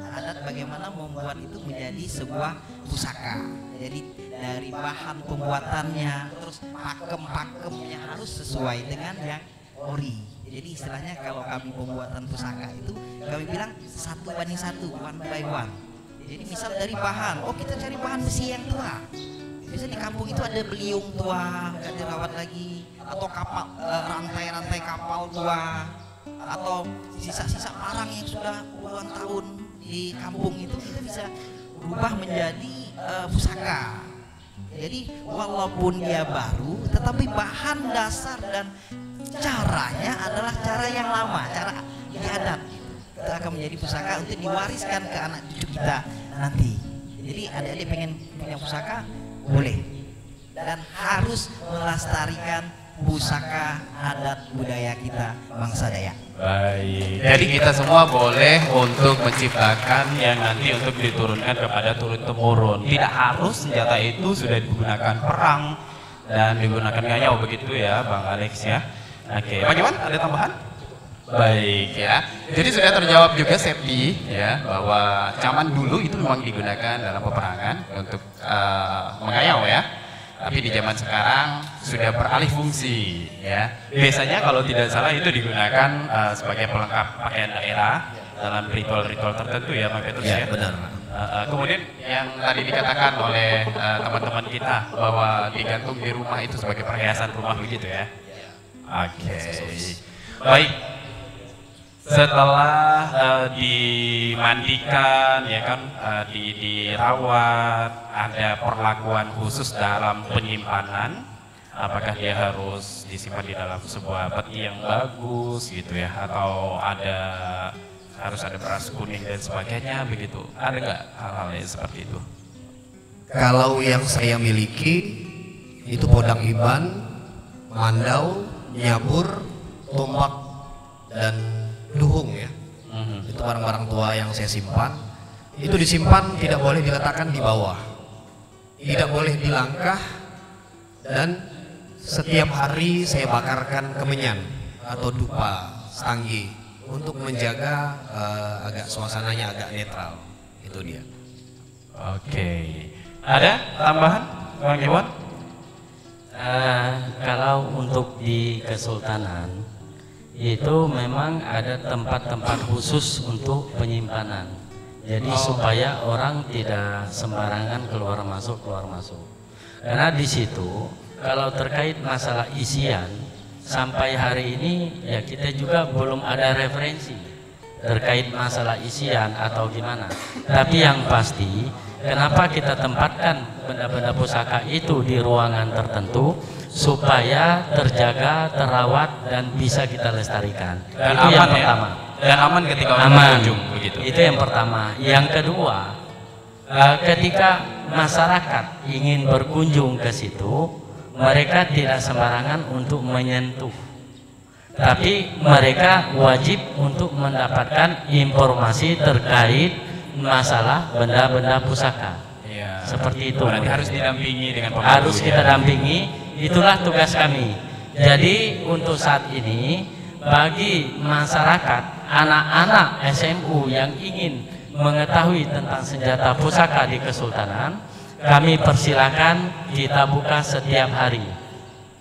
Adat bagaimana membuat itu menjadi sebuah pusaka. Jadi dari bahan pembuatannya, terus pakem-pakemnya harus sesuai dengan yang ori. Jadi istilahnya kalau kami pembuatan pusaka itu kami bilang 1:1, 1:1. Jadi misal dari bahan, kita cari bahan besi yang tua. Biasanya di kampung itu ada beliung tua, nggak dirawat lagi, atau kapal rantai-rantai kapal tua, atau sisa-sisa parang yang sudah puluhan tahun di kampung itu kita bisa rubah menjadi pusaka. Jadi walaupun dia baru, tetapi bahan dasar dan caranya adalah cara yang lama, cara adat. Itu akan menjadi pusaka untuk diwariskan ke anak cucu kita nanti. Jadi adik-adik pengen punya pusaka, boleh. Dan harus melestarikan pusaka adat budaya kita bangsa Dayak. Baik, jadi kita semua boleh untuk menciptakan yang nanti untuk diturunkan kepada turun-temurun. Tidak harus senjata itu sudah digunakan perang dan digunakan ngayau begitu ya Bang Alex ya. Oke, bagaimana? Ada tambahan? Baik ya, jadi sudah terjawab juga Septi ya, bahwa zaman dulu itu memang digunakan dalam peperangan untuk mengayau ya. Tapi di zaman sekarang sudah beralih fungsi ya. Biasanya kalau tidak salah itu digunakan sebagai pelengkap pakaian daerah dalam ritual-ritual tertentu ya Bang Petrus ya. Benar. Kemudian yang tadi dikatakan oleh teman-teman kita bahwa digantung di rumah itu sebagai perhiasan rumah begitu ya. Oke. Baik. Setelah dimandikan ya kan, dirawat, ada perlakuan khusus dalam penyimpanan. Apakah dia harus disimpan di dalam sebuah peti yang bagus gitu ya, atau harus ada beras kuning dan sebagainya begitu? Ada nggak hal-hal yang seperti itu? Kalau yang saya miliki itu podang iban, mandau, nyabur, tombak, dan duhung ya. Itu barang-barang tua yang saya simpan. Itu disimpan, tidak boleh diletakkan di bawah, tidak boleh dilangkah, dan setiap hari saya bakarkan kemenyan atau dupa stanggi untuk menjaga agak suasananya agak netral. Itu dia. Oke. Ada tambahan Bang Iwan? Kalau untuk di Kesultanan itu memang ada tempat-tempat khusus untuk penyimpanan. Jadi supaya orang tidak sembarangan keluar masuk. Karena di situ kalau terkait masalah isian sampai hari ini ya kita juga belum ada referensi terkait masalah isian atau gimana. Tapi yang pasti kenapa kita tempatkan benda-benda pusaka itu di ruangan tertentu supaya terjaga, terawat, dan bisa kita lestarikan. Dan itu aman yang ya? pertama. Dan aman ketika orang berkunjung begitu. Itu yang pertama. Yang kedua, ketika masyarakat ingin berkunjung ke situ, mereka tidak sembarangan untuk menyentuh. Tapi mereka wajib untuk mendapatkan informasi terkait masalah benda-benda pusaka. Iya. Seperti itu. Berarti harus didampingi dengan pemandu. Harus kita dampingi, itulah tugas kami. Jadi untuk saat ini bagi masyarakat, anak-anak SMU yang ingin mengetahui tentang senjata pusaka di Kesultanan, kami persilakan kita buka setiap hari.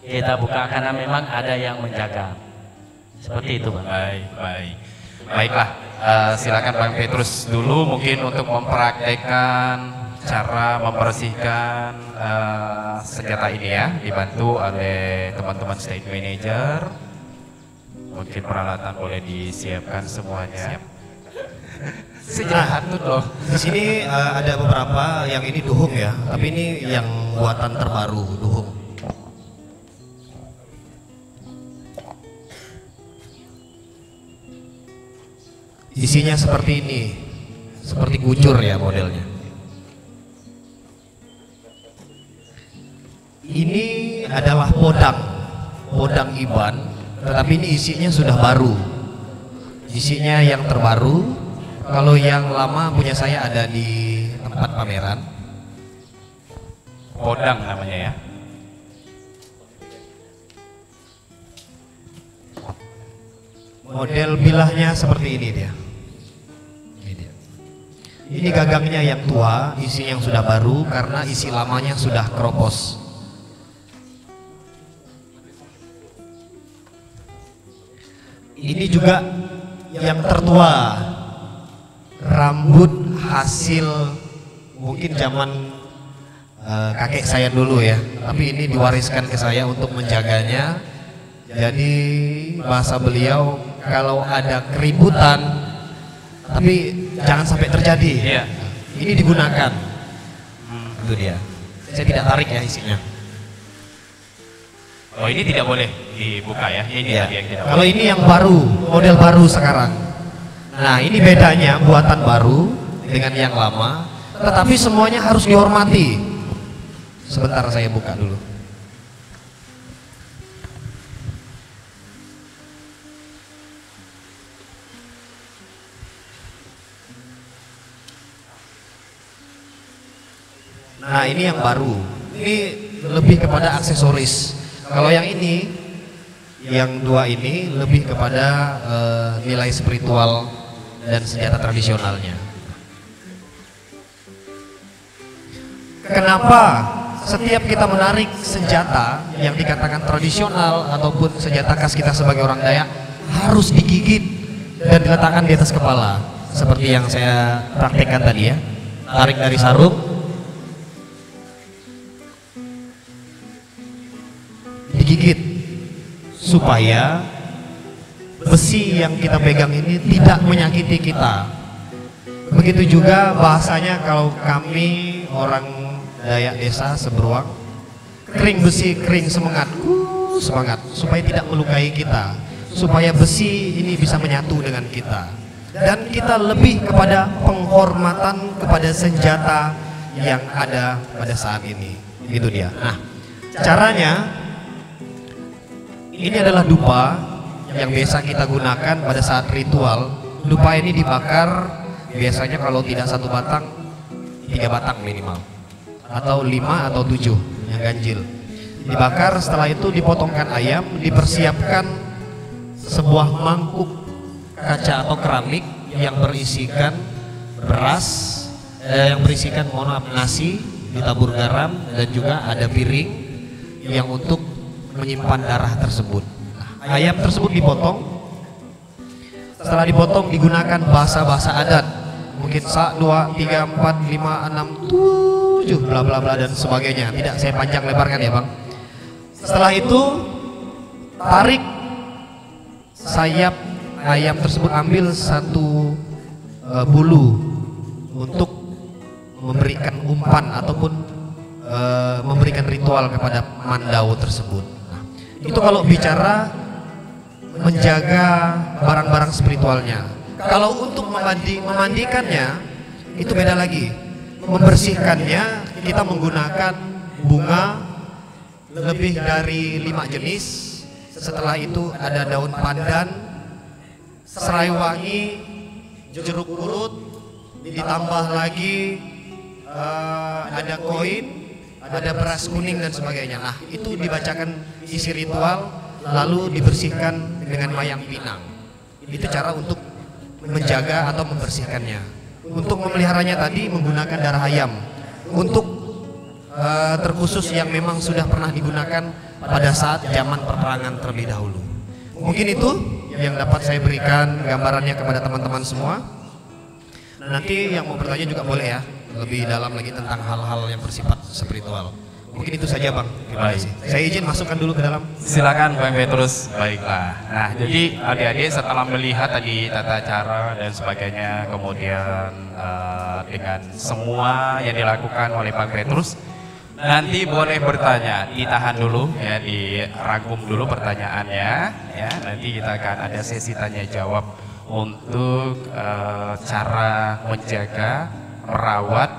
Kita buka karena memang ada yang menjaga. Seperti itu, Bang. Baiklah. Silakan Bang Petrus dulu mungkin untuk mempraktekkan cara membersihkan senjata ini ya, dibantu oleh teman-teman stage manager. Mungkin peralatan boleh disiapkan semuanya. Sejahat loh. Di sini ada beberapa yang ini duhung ya, tapi ini yang buatan terbaru duhung. Isinya seperti ini, seperti gujur ya modelnya. Ini adalah podang iban, tetapi ini isinya sudah baru. Isinya yang terbaru. Kalau yang lama punya saya ada di tempat pameran. Podang namanya ya. Model bilahnya seperti ini dia. Ini gagangnya yang tua, isi yang sudah baru karena isi lamanya sudah keropos. Ini juga yang tertua, rambut hasil mungkin zaman kakek saya dulu ya, tapi ini diwariskan ke saya untuk menjaganya. Jadi bahasa beliau, kalau ada keributan tapi jangan sampai terjadi. Iya. ini digunakan. Itu dia. Saya tidak tarik ya isinya. Oh, ini tidak boleh dibuka ya? Ini Ya. tadi yang tidak Kalau boleh. ini yang baru, model baru sekarang. Nah, ini bedanya buatan baru dengan yang lama, tetapi semuanya harus dihormati. Sebentar saya buka dulu. Nah, ini yang baru. Ini lebih kepada aksesoris. Kalau yang ini, yang dua ini lebih kepada nilai spiritual dan senjata tradisionalnya. Kenapa setiap kita menarik senjata yang dikatakan tradisional ataupun senjata khas kita sebagai orang Dayak harus digigit dan diletakkan di atas kepala seperti yang saya praktekkan tadi ya. Tarik dari sarung, digigit supaya besi yang kita pegang ini tidak menyakiti kita. Begitu juga bahasanya kalau kami orang Dayak desa Seberuang, kering besi kering semangat, semangat supaya tidak melukai kita, supaya besi ini bisa menyatu dengan kita, dan kita lebih kepada penghormatan kepada senjata yang ada pada saat ini. Itu dia. Nah, caranya ini adalah dupa yang biasa kita gunakan pada saat ritual. Dupa ini dibakar biasanya kalau tidak 1 batang, 3 batang minimal, atau 5 atau 7 yang ganjil. Dibakar, setelah itu dipotongkan ayam, dipersiapkan sebuah mangkuk kaca atau keramik yang berisikan beras, yang berisikan nasi, ditabur garam, dan juga ada piring yang untuk menyimpan darah tersebut. Nah, ayam tersebut dipotong. Setelah dipotong digunakan bahasa-bahasa adat, mungkin 1, 2, 3, 4, 5, 6, 7 bla bla bla dan sebagainya. Tidak saya panjang lebarkan ya Bang. Setelah itu tarik sayap ayam tersebut, ambil 1 bulu untuk memberikan umpan ataupun memberikan ritual kepada mandau tersebut. Nah, itu kalau bicara menjaga barang-barang spiritualnya. Kalau untuk memandikannya itu beda lagi. Membersihkannya kita menggunakan bunga lebih dari 5 jenis. Setelah itu ada daun pandan, serai wangi, jeruk purut, ditambah lagi ada koin, ada beras kuning dan sebagainya. Nah, itu dibacakan isi ritual, lalu dibersihkan dengan mayang pinang. Itu cara untuk menjaga atau membersihkannya. Untuk memeliharanya tadi menggunakan darah ayam. Untuk terkhusus yang memang sudah pernah digunakan pada saat zaman peperangan terlebih dahulu. Mungkin itu yang dapat saya berikan gambarannya kepada teman-teman semua. Nanti yang mau bertanya juga boleh ya, lebih dalam lagi tentang hal-hal yang bersifat spiritual. Mungkin itu saja Bang. Terima kasih. Saya izin masukkan dulu ke dalam. Silakan Bang Petrus. Baiklah. Nah, jadi adik-adik setelah melihat tadi tata cara dan sebagainya, kemudian dengan semua yang dilakukan oleh Bang Petrus, nanti boleh bertanya, ditahan dulu ya, dirangkum dulu pertanyaannya ya. Nanti kita akan ada sesi tanya jawab untuk cara menjaga, merawat,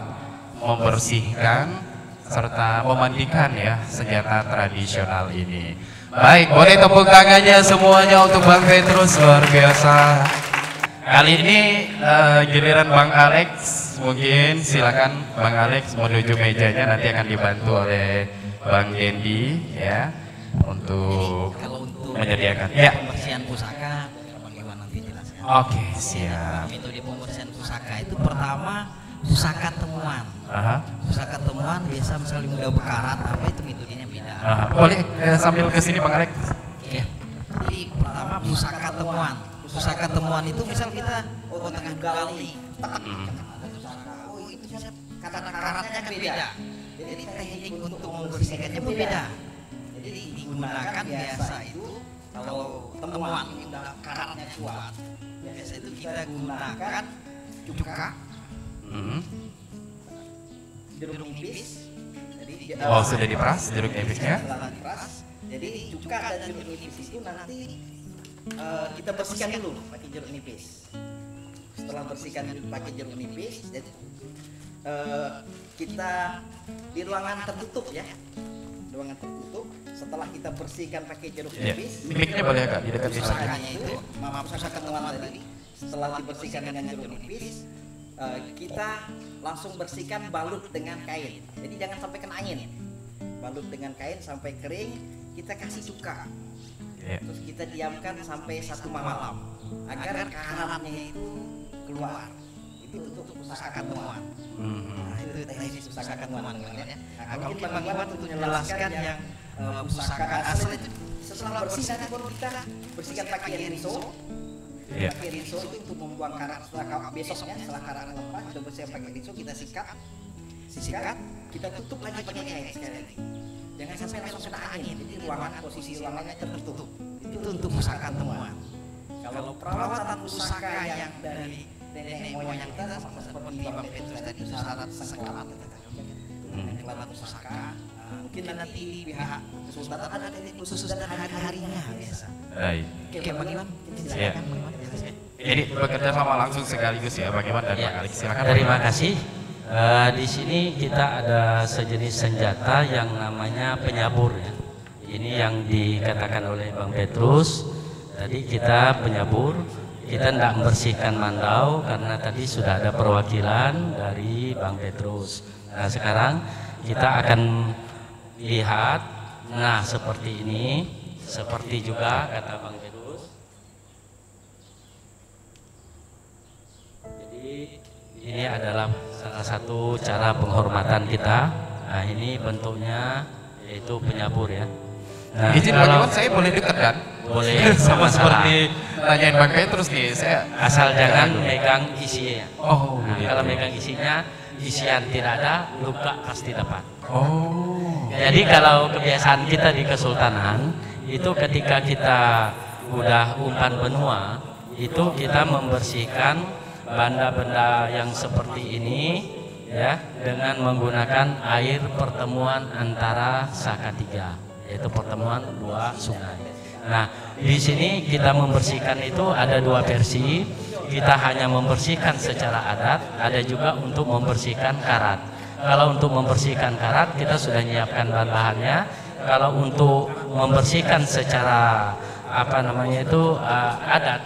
membersihkan serta memandikan ya senjata tradisional ini. Baik, boleh tepuk tangannya semuanya untuk Bang Petrus, luar biasa. Kali ini giliran Bang Alex, mungkin silakan Bang Alex menuju mejanya, nanti akan dibantu oleh Bang Dendi ya untuk Kalau untuk menyediakan. Ya. pembersihan pusaka, bagaimana nanti jelaskan? Oke, siap. Metode pembersihan pusaka itu pertama pusaka temuan. Aha. Pusaka temuan biasa misalnya mudah bekarat, apa itu metodenya beda. Aha. Boleh sambil ke sini Bang Alex. Ya. Jadi pertama pusaka temuan. Pusaka temuan itu misal kita tengah gali, oh itu bisa kata karatnya kan beda. Jadi teknik untuk membersihkannya pun beda. Jadi digunakan biasa itu kalau temuan yang karatnya kuat, biasa itu kita gunakan cuka, jeruk nipis. Jadi Oh, sudah diperas jeruk nipisnya? setelah diperas. Jadi cuka dan jeruk nipis itu nanti kita bersihkan dulu pakai jeruk nipis. Setelah bersihkan pakai jeruk nipis, jadi kita di ruangan tertutup ya. Ruangan tertutup. Setelah kita bersihkan pakai jeruk Iya. nipis, Mic-nya boleh agak dideketin lagi. pusakanya itu, pusaka temuan tadi, setelah dibersihkan dengan jeruk nipis, kita langsung bersihkan, balut dengan kain. Jadi jangan sampai kena angin. Balut dengan kain sampai kering, kita kasih cuka. Iya. Terus kita diamkan sampai 1 malam agar karatnya itu keluar. Itu untuk pusaka temuan. Nah, itu teknis pusaka temuan ya. Nah, mungkin Bang Iwan untuk menjelaskan yang pusaka asli itu setelah bersih nanti baru kita bersihkan pakai rinso. Iya. Pakai rinso itu untuk membuang karat. Setelah besoknya setelah karatnya lepas kita bersihkan pakai rinso, kita sikat, kita tutup lagi pakai kain sekali lagi. Jangan sampai langsung kena angin. Jadi ruangan, posisi ruangannya tertutup. Itu untuk pusaka temuan. Kalau perawatan pusaka yang dari nenek moyang kita sama seperti Bang Petrus tadi itu syarat sengkelat. Sengkelat pusaka. Mungkin nanti pihak kesultanan ada teknik khusus dan hari-harinya biasa. Baik. Oke, Bang Iwan, Iya. silakan Bang Iwan. Ini bekerja sama langsung sekaligus ya, bagaimana dan Ya, Bang Alex? Silakan. terima kasih. Di sini kita ada sejenis senjata yang namanya penyabur ya. Ini yang dikatakan oleh Bang Petrus. Tadi kita penyabur, kita tidak membersihkan mandau karena tadi sudah ada perwakilan dari Bang Petrus. Nah sekarang kita akan lihat, nah seperti ini, seperti juga kata Bang Petrus. Jadi ini adalah salah satu cara penghormatan kita. Nah ini bentuknya yaitu penyabur ya. Nah, Izin Bang Iwan, saya boleh dekat kan? boleh Sama masalah. seperti tanyain Bang Petrus nih, saya Asal jangan megang isinya. Oh, Nah, gitu. kalau megang isinya, isian tidak ada, luka pasti dapat. Oh. Jadi kalau kebiasaan kita di Kesultanan itu ketika kita udah umpan benua, itu kita membersihkan benda-benda yang seperti ini ya dengan menggunakan air pertemuan antara Saka 3, yaitu pertemuan 2 sungai. Nah, di sini kita membersihkan itu ada 2 versi. Kita hanya membersihkan secara adat, ada juga untuk membersihkan karat. Kalau untuk membersihkan karat kita sudah menyiapkan bahan-bahannya. Kalau untuk membersihkan secara adat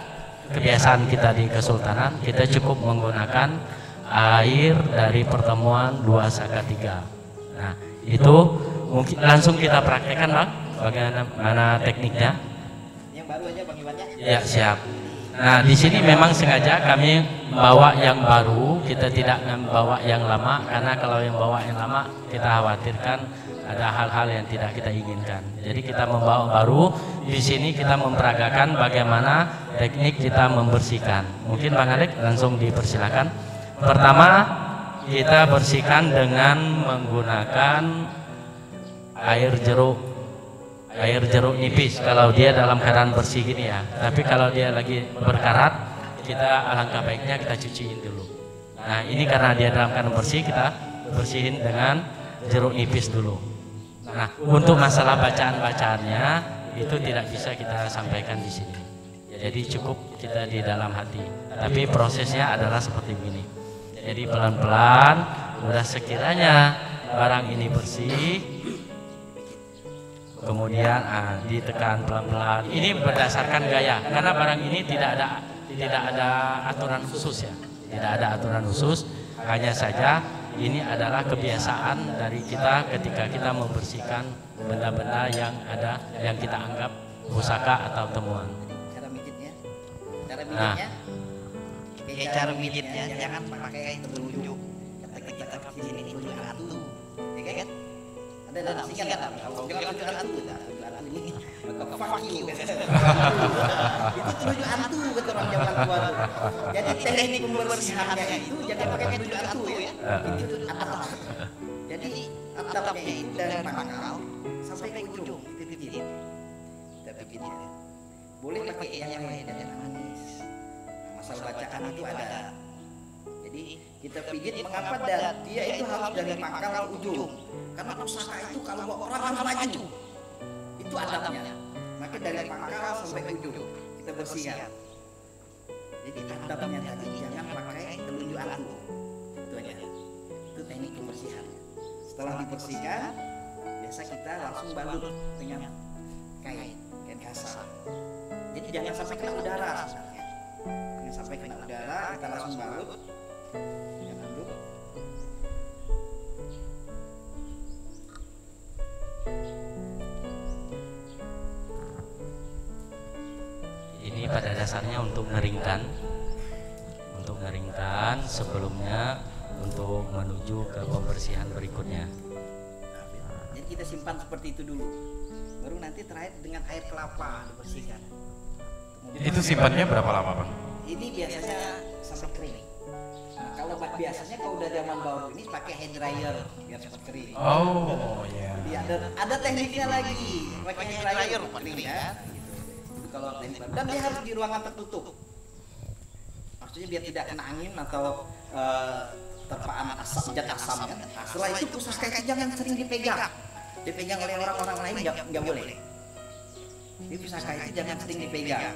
kebiasaan kita di Kesultanan, kita cukup menggunakan air dari pertemuan 2 Saka 3. Nah, itu mungkin langsung kita praktekkan Bang, bagaimana tekniknya. Yang baru aja Bang Iwan ya. Ya, siap. Nah, di sini memang sengaja kami bawa yang baru, kita tidak membawa yang lama karena kalau yang bawa yang lama kita khawatirkan ada hal-hal yang tidak kita inginkan. Jadi kita membawa baru, di sini kita memperagakan bagaimana teknik kita membersihkan. Mungkin Bang Alek langsung dipersilakan. Pertama, kita bersihkan dengan menggunakan air jeruk nipis kalau dia dalam keadaan bersih gini ya. Tapi kalau dia lagi berkarat, kita alangkah baiknya kita cuciin dulu. Nah ini karena dia dalam keadaan bersih, kita bersihin dengan jeruk nipis dulu. Nah untuk masalah bacaan-bacaannya itu tidak bisa kita sampaikan di sini. Jadi cukup kita di dalam hati. Tapi prosesnya adalah seperti begini. Jadi pelan-pelan, udah sekiranya barang ini bersih, kemudian ditekan pelan-pelan. Ini berdasarkan gaya karena barang ini tidak ada aturan khusus ya, tidak ada aturan khusus. Hanya saja ini adalah kebiasaan dari kita ketika kita membersihkan benda-benda yang kita anggap pusaka atau temuan. Cara mijitnya, Nah. cara mijitnya jangan pakai telunjuk. Kata kita di sini telunjuk hantu, ya kan? Ada dalam singkat kalau bilang telunjuk hantu, ini fuck you. Itu telunjuk hantu kata orang zaman tua. Jadi teknik pembersihannya itu jangan pakai telunjuk hantu ya. Itu atap. Jadi atapnya itu dari pangkal sampai ke ujung itu pijit. Tapi pijit. Boleh pakai yang lain dan manis. Masalah bacaan itu ada. Jadi Jadi kita pijit mengapa dia itu harus dari pangkal ke ujung. Karena pusaka itu kalau orang harus maju. Itu adabnya. Maka dari pangkal sampai ujung kita bersihkan. Jadi adabnya tadi jangan pakai telunjuk anggur. Itu aja. Itu teknik pembersihan. Setelah dibersihkan, biasa kita langsung balut dengan kain kasar. Jadi jangan sampai kena udara sebenarnya. Jangan sampai kena udara, kita langsung balut. Jangan dulu. Ini pada dasarnya untuk ngeringkan sebelumnya untuk menuju ke pembersihan berikutnya. Jadi kita simpan seperti itu dulu. Baru nanti terakhir dengan air kelapa dibersihkan. Itu simpannya berapa lama, Bang? Ini biasanya sampai kering. Nah, kalau biasanya kalau udah zaman baru ini pakai hair dryer biar cepat kering. Oh, ya. Jadi ada tekniknya lagi, pakai hair dryer kering ya. Itu kalau teknik baru. Dan dia harus di ruangan tertutup. Maksudnya biar tidak kena angin atau terpaan zat asam kan. Nah, setelah itu pusaka itu jangan sering dipegang. Dipegang oleh orang-orang lain nggak boleh. Ini pusaka itu jangan sering dipegang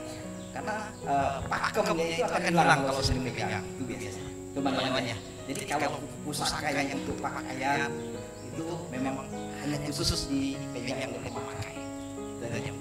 karena pakemnya itu akan hilang kalau sering dipegang. Itu biasanya. Itu namanya. Jadi kalau pusaka yang untuk pakaian itu memang hanya khusus dipegang untuk memakai. Itu aja.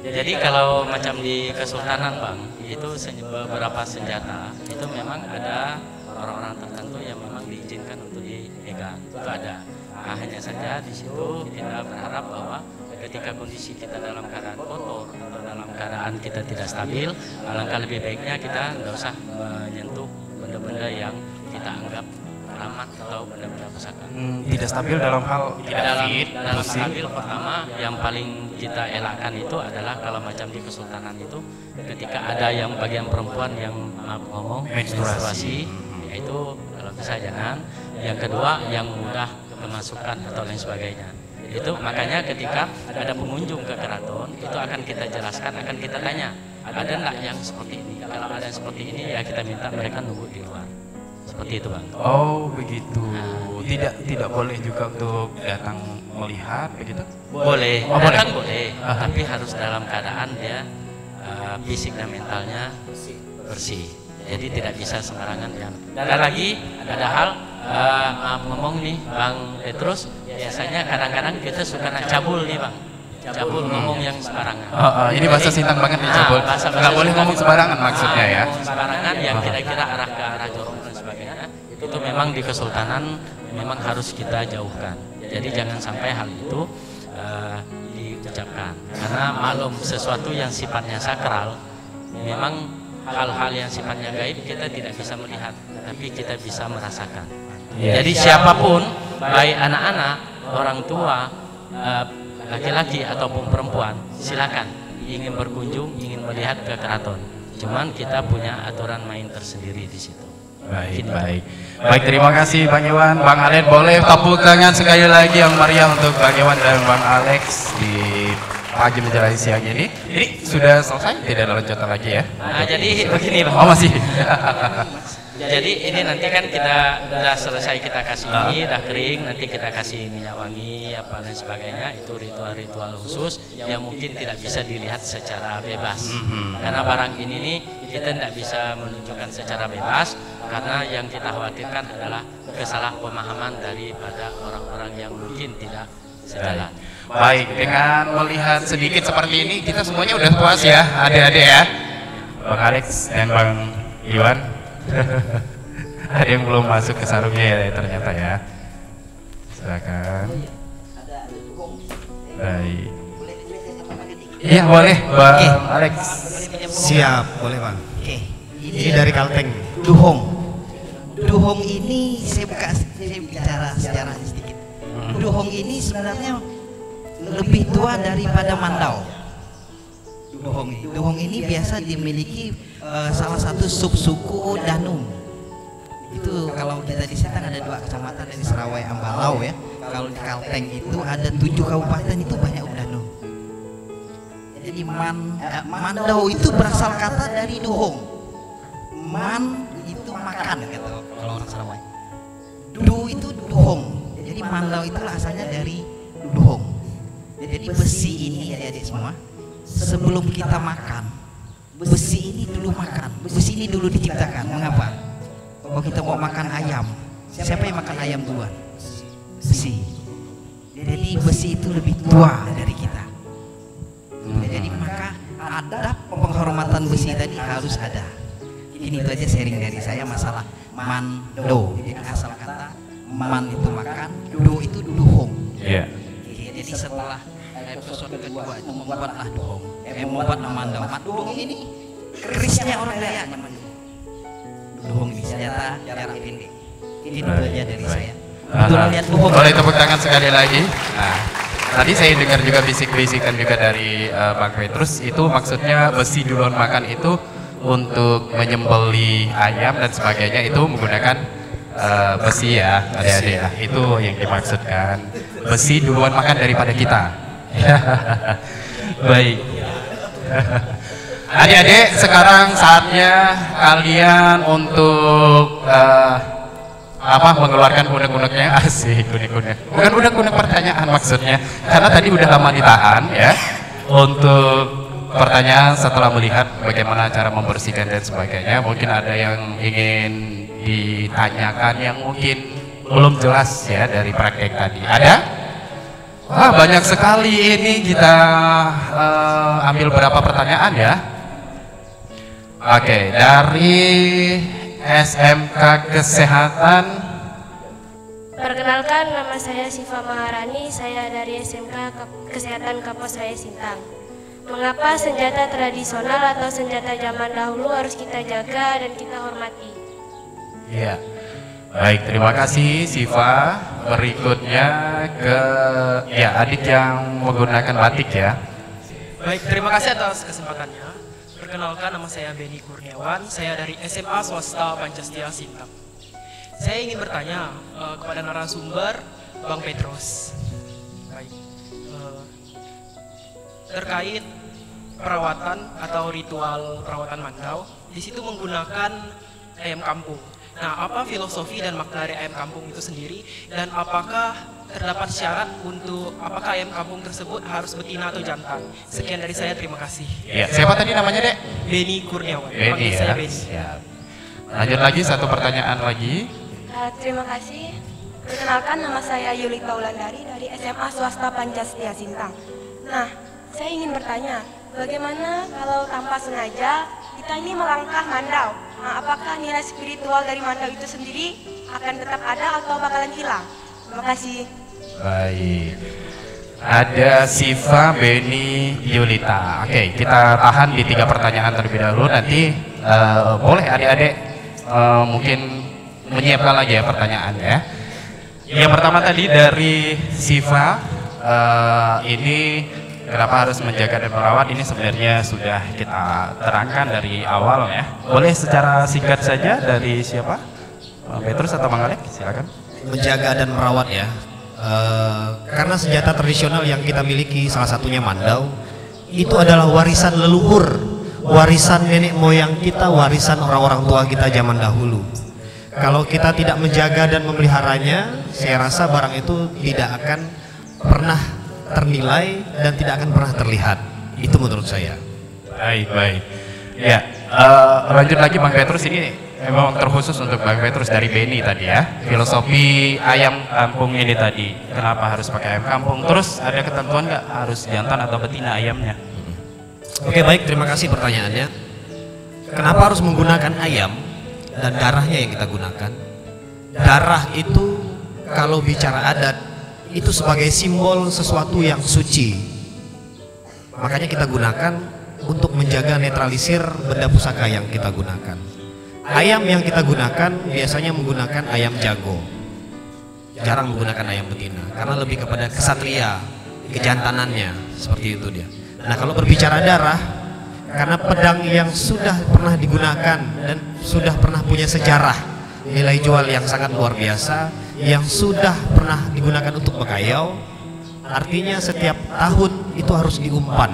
Ya, jadi kalau macam di Kesultanan, Bang, itu beberapa senjata itu memang ada orang-orang tertentu yang memang diizinkan untuk dipegang. Itu ada. Nah, hanya saja di situ kita berharap bahwa ketika kondisi kita dalam keadaan kotor atau dalam keadaan kita tidak stabil, alangkah lebih baiknya kita tidak usah menyentuh benda-benda yang kita anggap keramat atau benda-benda pusaka. Tidak stabil dalam hal dalam stabil pertama yang paling kita elakkan itu adalah kalau macam di Kesultanan itu ketika ada yang bagian perempuan yang menstruasi, yaitu kalau bisa jangan. Yang kedua yang mudah kemasukan atau lain sebagainya. Itu makanya ketika ada pengunjung ke keraton itu akan kita jelaskan, akan kita tanya, ada enggak yang seperti ini? Kalau ada yang seperti ini ya kita minta mereka nunggu di luar. Seperti itu, Bang. Oh, begitu. Tidak boleh juga untuk datang melihat begitu? Boleh. Oh, datang boleh. Tapi harus dalam keadaan dia fisik dan mentalnya bersih. Jadi tidak bisa sembarangan yang. Dan lagi ada hal ngomong nih Bang Petrus, biasanya kadang-kadang kita suka nak cabul nih Bang, cabul ngomong yang sembarangan. Ini bahasa Sintang banget nih cabul. Nggak boleh ngomong sembarangan maksudnya ya. Ngomong sembarangan yang kira-kira arah ke arah jorong dan sebagainya, itu memang di Kesultanan memang harus kita jauhkan. Jadi jangan sampai hal itu diucapkan, karena maklum sesuatu yang sifatnya sakral memang hal-hal yang sifatnya gaib kita tidak bisa melihat, tapi kita bisa merasakan. Jadi siapapun, baik anak-anak, orang tua, laki-laki ataupun perempuan, silakan ingin berkunjung, ingin melihat ke keraton. Cuman kita punya aturan main tersendiri di situ. Baik. Terima kasih Bang Iwan, Bang Alex. Boleh tepuk tangan sekali lagi yang meriah untuk Bang Iwan dan Bang Alex di pagi menjelang siang ini. Ini sudah selesai, tidak ada lanjutan lagi ya? Nah, jadi begini Bang. Oh masih. Jadi ini nanti kan kita udah selesai, kita kasih ini, udah kering, nanti kita kasih minyak wangi apa dan sebagainya. Itu ritual-ritual khusus yang mungkin tidak bisa dilihat secara bebas. Karena barang ini nih kita tidak bisa menunjukkan secara bebas, karena yang kita khawatirkan adalah kesalahpemahaman daripada orang-orang yang mungkin tidak sejalan. Baik, dengan melihat sedikit seperti ini kita semuanya udah puas ya, adik-adik ya, Bang Alex dan Bang Iwan. Ada yang belum masuk ke sarungnya ya ternyata ya. Silakan. Baik. Iya boleh, Bang Alex. Siap, boleh Bang. Oke. Ini dari Kalteng. Duhong ini saya bicara sejarah sedikit. Duhong ini sebenarnya lebih tua daripada Mandau. Duhong ini biasa dimiliki salah satu subsuku Danum. Itu kalau kita di Sintang ada 2 kecamatan, dari Serawai Ambalau ya. Kalau di Kalteng itu ada 7 kabupaten, itu banyak Danum. Jadi Mandau itu berasal kata dari Duhong. Man itu makan gitu kalau orang Sarawak. Du itu duhong. Jadi mandau itu asalnya dari duhong. Jadi besi ini adik-adik semua, sebelum kita makan, besi ini dulu makan. Besi ini dulu diciptakan. Mengapa? Kalau kita mau makan ayam, siapa yang makan ayam duluan? Besi. Jadi besi itu lebih tua dari kita. Jadi maka adab penghormatan besi tadi harus ada. Ini itu aja sharing dari saya masalah mando. Jadi asal kata man itu makan, do itu duhong. Iya. Jadi setelah episode kedua itu membuatlah duhong. Membuatlah mando. Duhong ini kerisnya orang Dayak namanya. Duhong ini senjata jarak pendek. Ini itu aja dari saya. Lihat duhong. Boleh tepuk tangan sekali lagi. Nah, tadi saya dengar juga bisik-bisikan juga dari Bang Petrus, itu maksudnya besi duluan makan itu untuk menyembeli ayam dan sebagainya itu menggunakan besi ya, adik-adik ya. Itu yang dimaksudkan. Besi duluan makan daripada kita. Baik. Adik-adik, sekarang saatnya kalian untuk mengeluarkan unek-uneknya. Asik, unek-unek. Bukan unek-unek pertanyaan maksudnya, karena tadi udah lama ditahan ya. Untuk pertanyaan setelah melihat bagaimana cara membersihkan dan sebagainya, mungkin ada yang ingin ditanyakan yang mungkin belum jelas ya dari praktek tadi. Ada? Wah, banyak sekali ini, kita ambil berapa pertanyaan ya. Oke, dari SMK Kesehatan. Perkenalkan, nama saya Siva Maharani, saya dari SMK Kesehatan Kapos Raya Sintang. Mengapa senjata tradisional atau senjata zaman dahulu harus kita jaga dan kita hormati? Iya. Baik, terima kasih Siva. Berikutnya ke adik yang menggunakan batik ya. Baik, terima kasih atas kesempatannya. Perkenalkan, nama saya Beni Kurniawan, saya dari SMA Swasta Pancasila Sintang. Saya ingin bertanya kepada narasumber Bang Petrus. Baik. Terkait perawatan atau ritual perawatan mandau, di situ menggunakan ayam kampung. Nah, apa filosofi dan makna dari ayam kampung itu sendiri, dan apakah terdapat syarat untuk apakah ayam kampung tersebut harus betina atau jantan? Sekian dari saya, terima kasih. Iya, siapa tadi namanya, Dek? Beni Kurniawan. Beni Panggil ya. saya Beni. Siap. Lanjut lagi, satu pertanyaan lagi. Terima kasih. Perkenalkan, nama saya Yulita Ulandari dari SMA Swasta Pancasila Sintang. Nah, saya ingin bertanya, bagaimana kalau tanpa sengaja kita ini melangkah mandau? Nah, apakah nilai spiritual dari mandau itu sendiri akan tetap ada atau bakalan hilang? Terima kasih. Baik. Ada Siva, Beni, Yulita. Oke, kita tahan di 3 pertanyaan terlebih dahulu. Nanti boleh adik-adik mungkin menyiapkan lagi ya pertanyaannya. Yang pertama tadi dari Siva, ini kenapa harus menjaga dan merawat, ini sebenarnya sudah kita terangkan dari awal ya. Boleh secara singkat saja dari siapa? Petrus atau Bang Alek? Silakan. Menjaga dan merawat ya. Karena senjata tradisional yang kita miliki, salah satunya mandau, itu adalah warisan leluhur, warisan nenek moyang kita, warisan orang-orang tua kita zaman dahulu. Kalau kita tidak menjaga dan memeliharanya, saya rasa barang itu tidak akan pernah ternilai dan tidak akan pernah terlihat. Itu menurut saya. Baik. Ya, lanjut lagi Bang Petrus, ini memang terkhusus untuk Bang Petrus dari Beni tadi ya. Filosofi ayam kampung ini tadi, kenapa harus pakai ayam kampung? Terus ada ketentuan nggak harus jantan atau betina ayamnya? Oke, baik, terima kasih pertanyaannya. Kenapa harus menggunakan ayam dan darahnya yang kita gunakan? Darah itu kalau bicara adat itu sebagai simbol sesuatu yang suci. Makanya kita gunakan untuk menjaga netralisir benda pusaka yang kita gunakan. Ayam yang kita gunakan biasanya menggunakan ayam jago. Jarang menggunakan ayam betina karena lebih kepada kesatria, kejantanannya, seperti itu dia. Nah, kalau berbicara darah, karena pedang yang sudah pernah digunakan dan sudah pernah punya sejarah, nilai jual yang sangat luar biasa, yang sudah pernah digunakan untuk bekayau, artinya setiap tahun itu harus diumpan,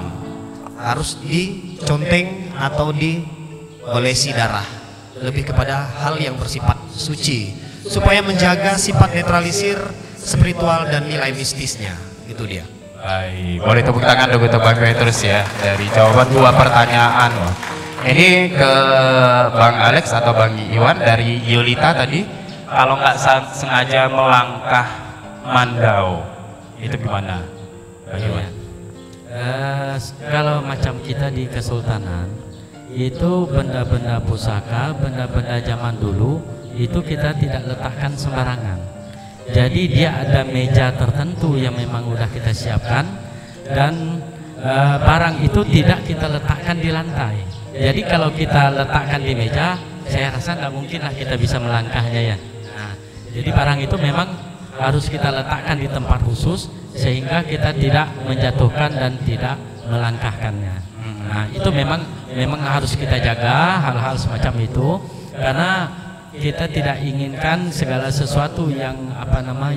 harus diconteng atau diolesi darah. lebih kepada hal yang bersifat suci, supaya menjaga sifat netralisir spiritual dan nilai mistisnya. Itu dia. Baik, boleh tepuk tangan dulu untuk Bang Petrus ya dari jawaban 2 pertanyaan. Ini ke Bang Alex atau Bang Iwan dari Yulita tadi, kalau nggak sengaja melangkah mandau itu gimana? Bang Iwan? Kalau macam kita di Kesultanan itu benda-benda pusaka, benda-benda zaman dulu itu kita tidak letakkan sembarangan. Jadi dia ada meja tertentu yang memang udah kita siapkan, dan barang itu tidak kita letakkan di lantai. Jadi kalau kita letakkan di meja, saya rasa nggak mungkin lah kita bisa melangkahnya ya. Nah, jadi barang itu memang harus kita letakkan di tempat khusus sehingga kita tidak menjatuhkan dan tidak melangkahkannya. Nah, itu memang harus kita jaga hal-hal semacam itu, karena kita tidak inginkan segala sesuatu yang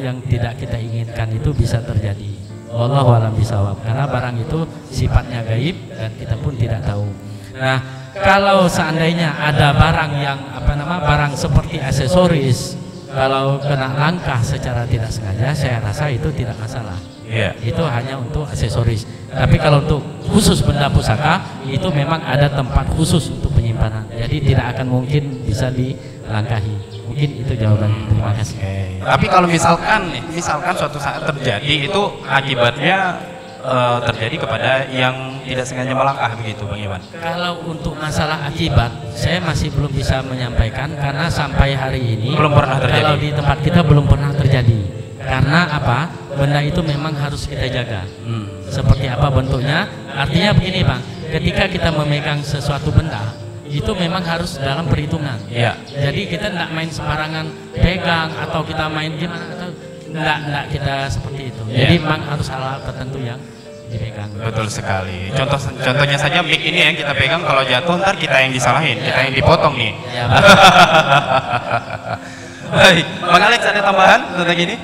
yang tidak kita inginkan itu bisa terjadi. Wallahu a'lam bishawab. Karena barang itu sifatnya gaib dan kita pun tidak tahu. Nah, kalau seandainya ada barang yang barang seperti aksesoris, kalau kena langkah secara tidak sengaja, saya rasa itu tidak masalah. Itu hanya untuk aksesoris. Tapi kalau untuk khusus benda pusaka, itu memang ada tempat khusus untuk penyimpanan. Jadi tidak akan mungkin bisa dilangkahi. Mungkin itu jawabannya. Terima kasih. Tapi kalau misalkan suatu saat terjadi itu akibatnya terjadi kepada yang tidak sengaja melangkah begitu, Bang Iwan? Kalau untuk masalah akibat, saya masih belum bisa menyampaikan karena sampai hari ini belum pernah terjadi. Kalau di tempat kita belum pernah terjadi. Karena apa? Benda itu memang harus kita jaga. Seperti apa bentuknya? Artinya begini, Bang. Ketika kita memegang sesuatu benda, itu memang harus dalam perhitungan. Jadi kita tidak main sembarangan pegang atau kita main gimana atau enggak kita seperti itu. Jadi memang harus hal-hal tertentu yang dipegang. Betul sekali. Contohnya saja mic ini yang kita pegang, kalau jatuh ntar kita yang disalahin, kita yang dipotong nih. Baik, Bang Alex ada tambahan tentang ini?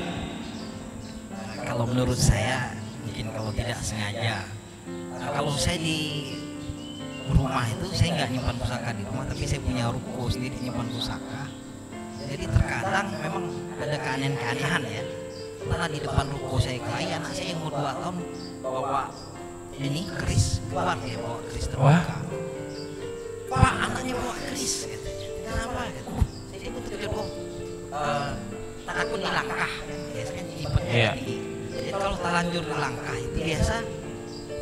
Kalau menurut saya mungkin kalau tidak sengaja, kalau saya di rumah itu saya nggak nyimpan pusaka di rumah, tapi saya punya ruko sendiri nyimpan pusaka. Jadi terkadang memang ada keanehan-keanehan ya. Karena di depan ruko saya kelahi, anak saya yang umur 2 tahun bawa ini keris keluar, dia bawa keris terbuka. Pak, anaknya bawa keris, katanya. Kenapa? Saya pun terkejut, takut dilangkah. Biasanya nyimpannya di. Jadi kalau terlanjur dilangkah itu biasa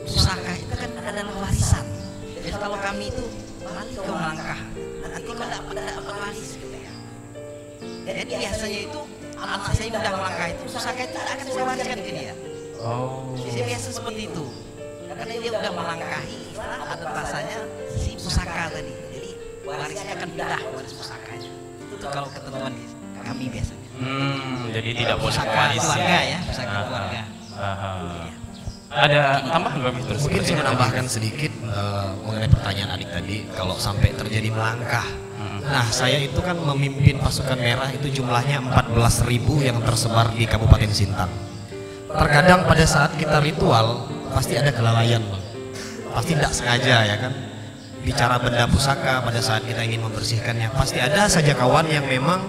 pusaka itu kan adalah warisan. Jadi kalau kami itu mali kau melangkah, nanti kau dapat waris gitu ya. Jadi biasanya itu anak saya mudah melangkah itu pusaka itu akan saya wariskan ke dia. Jadi biasa seperti itu. Karena dia udah melangkahi, ada bahasanya si pusaka tadi. Jadi warisnya akan pindah waris pusakanya. Itu kalau ketentuan kami biasanya. Jadi tidak boleh waris keluarga ya, pusaka keluarga. Ada tambahan Bang Petrus? Mungkin saya menambahkan sedikit mengenai pertanyaan adik tadi, kalau sampai terjadi melangkah. Nah, saya itu kan memimpin pasukan merah, itu jumlahnya 14.000 yang tersebar di Kabupaten Sintang. Terkadang pada saat kita ritual pasti ada kelalaian, Bang. Pasti tidak sengaja ya kan. Bicara benda pusaka pada saat kita ingin membersihkannya, pasti ada saja kawan yang memang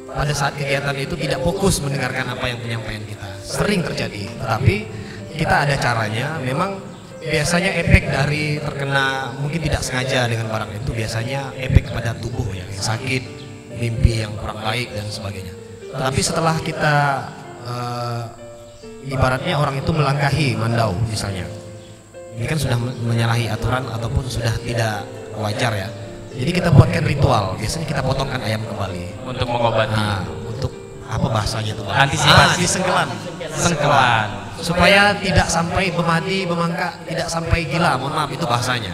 pada saat kegiatan itu tidak fokus mendengarkan apa yang penyampaian kita. Sering terjadi, tetapi kita ada caranya. Memang biasanya efek dari terkena mungkin tidak sengaja dengan barang itu biasanya efek kepada tubuh yang sakit, mimpi yang kurang baik dan sebagainya. Tetapi setelah kita ibaratnya orang itu melangkahi mandau misalnya, ini kan sudah menyalahi aturan ataupun sudah tidak wajar ya. Jadi kita buatkan ritual, biasanya kita potongkan ayam kembali untuk mengobati. Nah, untuk apa bahasanya itu? Antisipasi sengkelan. Supaya tidak sampai bemadi, bemangka, tidak sampai gila. Mohon maaf, itu bahasanya.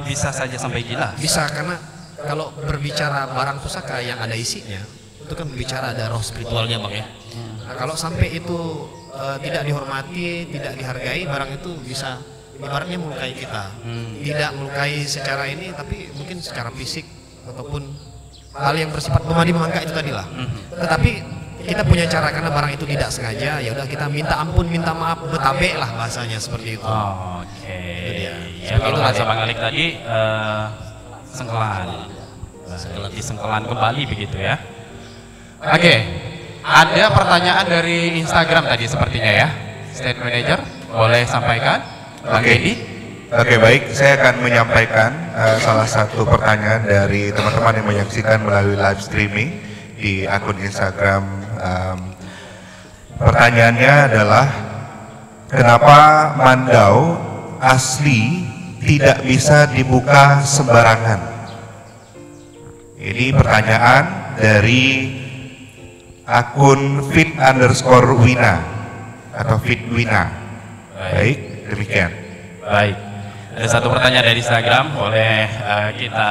Bisa saja sampai gila. Bisa, karena kalau berbicara barang pusaka yang ada isinya, itu kan berbicara ada roh spiritualnya, Bang ya. Nah, kalau sampai itu tidak dihormati, tidak dihargai, barang itu bisa ibaratnya melukai kita. Tidak melukai secara ini, tapi mungkin secara fisik ataupun hal yang bersifat bemadi, bemangka itu tadilah. Tetapi kita punya cara, karena barang itu tidak sengaja, ya udah kita minta ampun, minta maaf, betabe lah bahasanya seperti itu. Oke. Ya, kalau bahasa Bang Alik tadi Sengkelan. Sengkelan kembali begitu ya. Oke, ada pertanyaan dari Instagram tadi sepertinya ya. State Manager, boleh sampaikan? Bang Edi? Oke, baik, saya akan menyampaikan salah satu pertanyaan dari teman-teman yang menyaksikan melalui live streaming di akun Instagram. Pertanyaannya adalah, kenapa mandau asli tidak bisa dibuka sembarangan? Ini pertanyaan dari akun fit_wina atau fitwina. Baik, demikian. Baik. Ada satu pertanyaan dari Instagram, boleh kita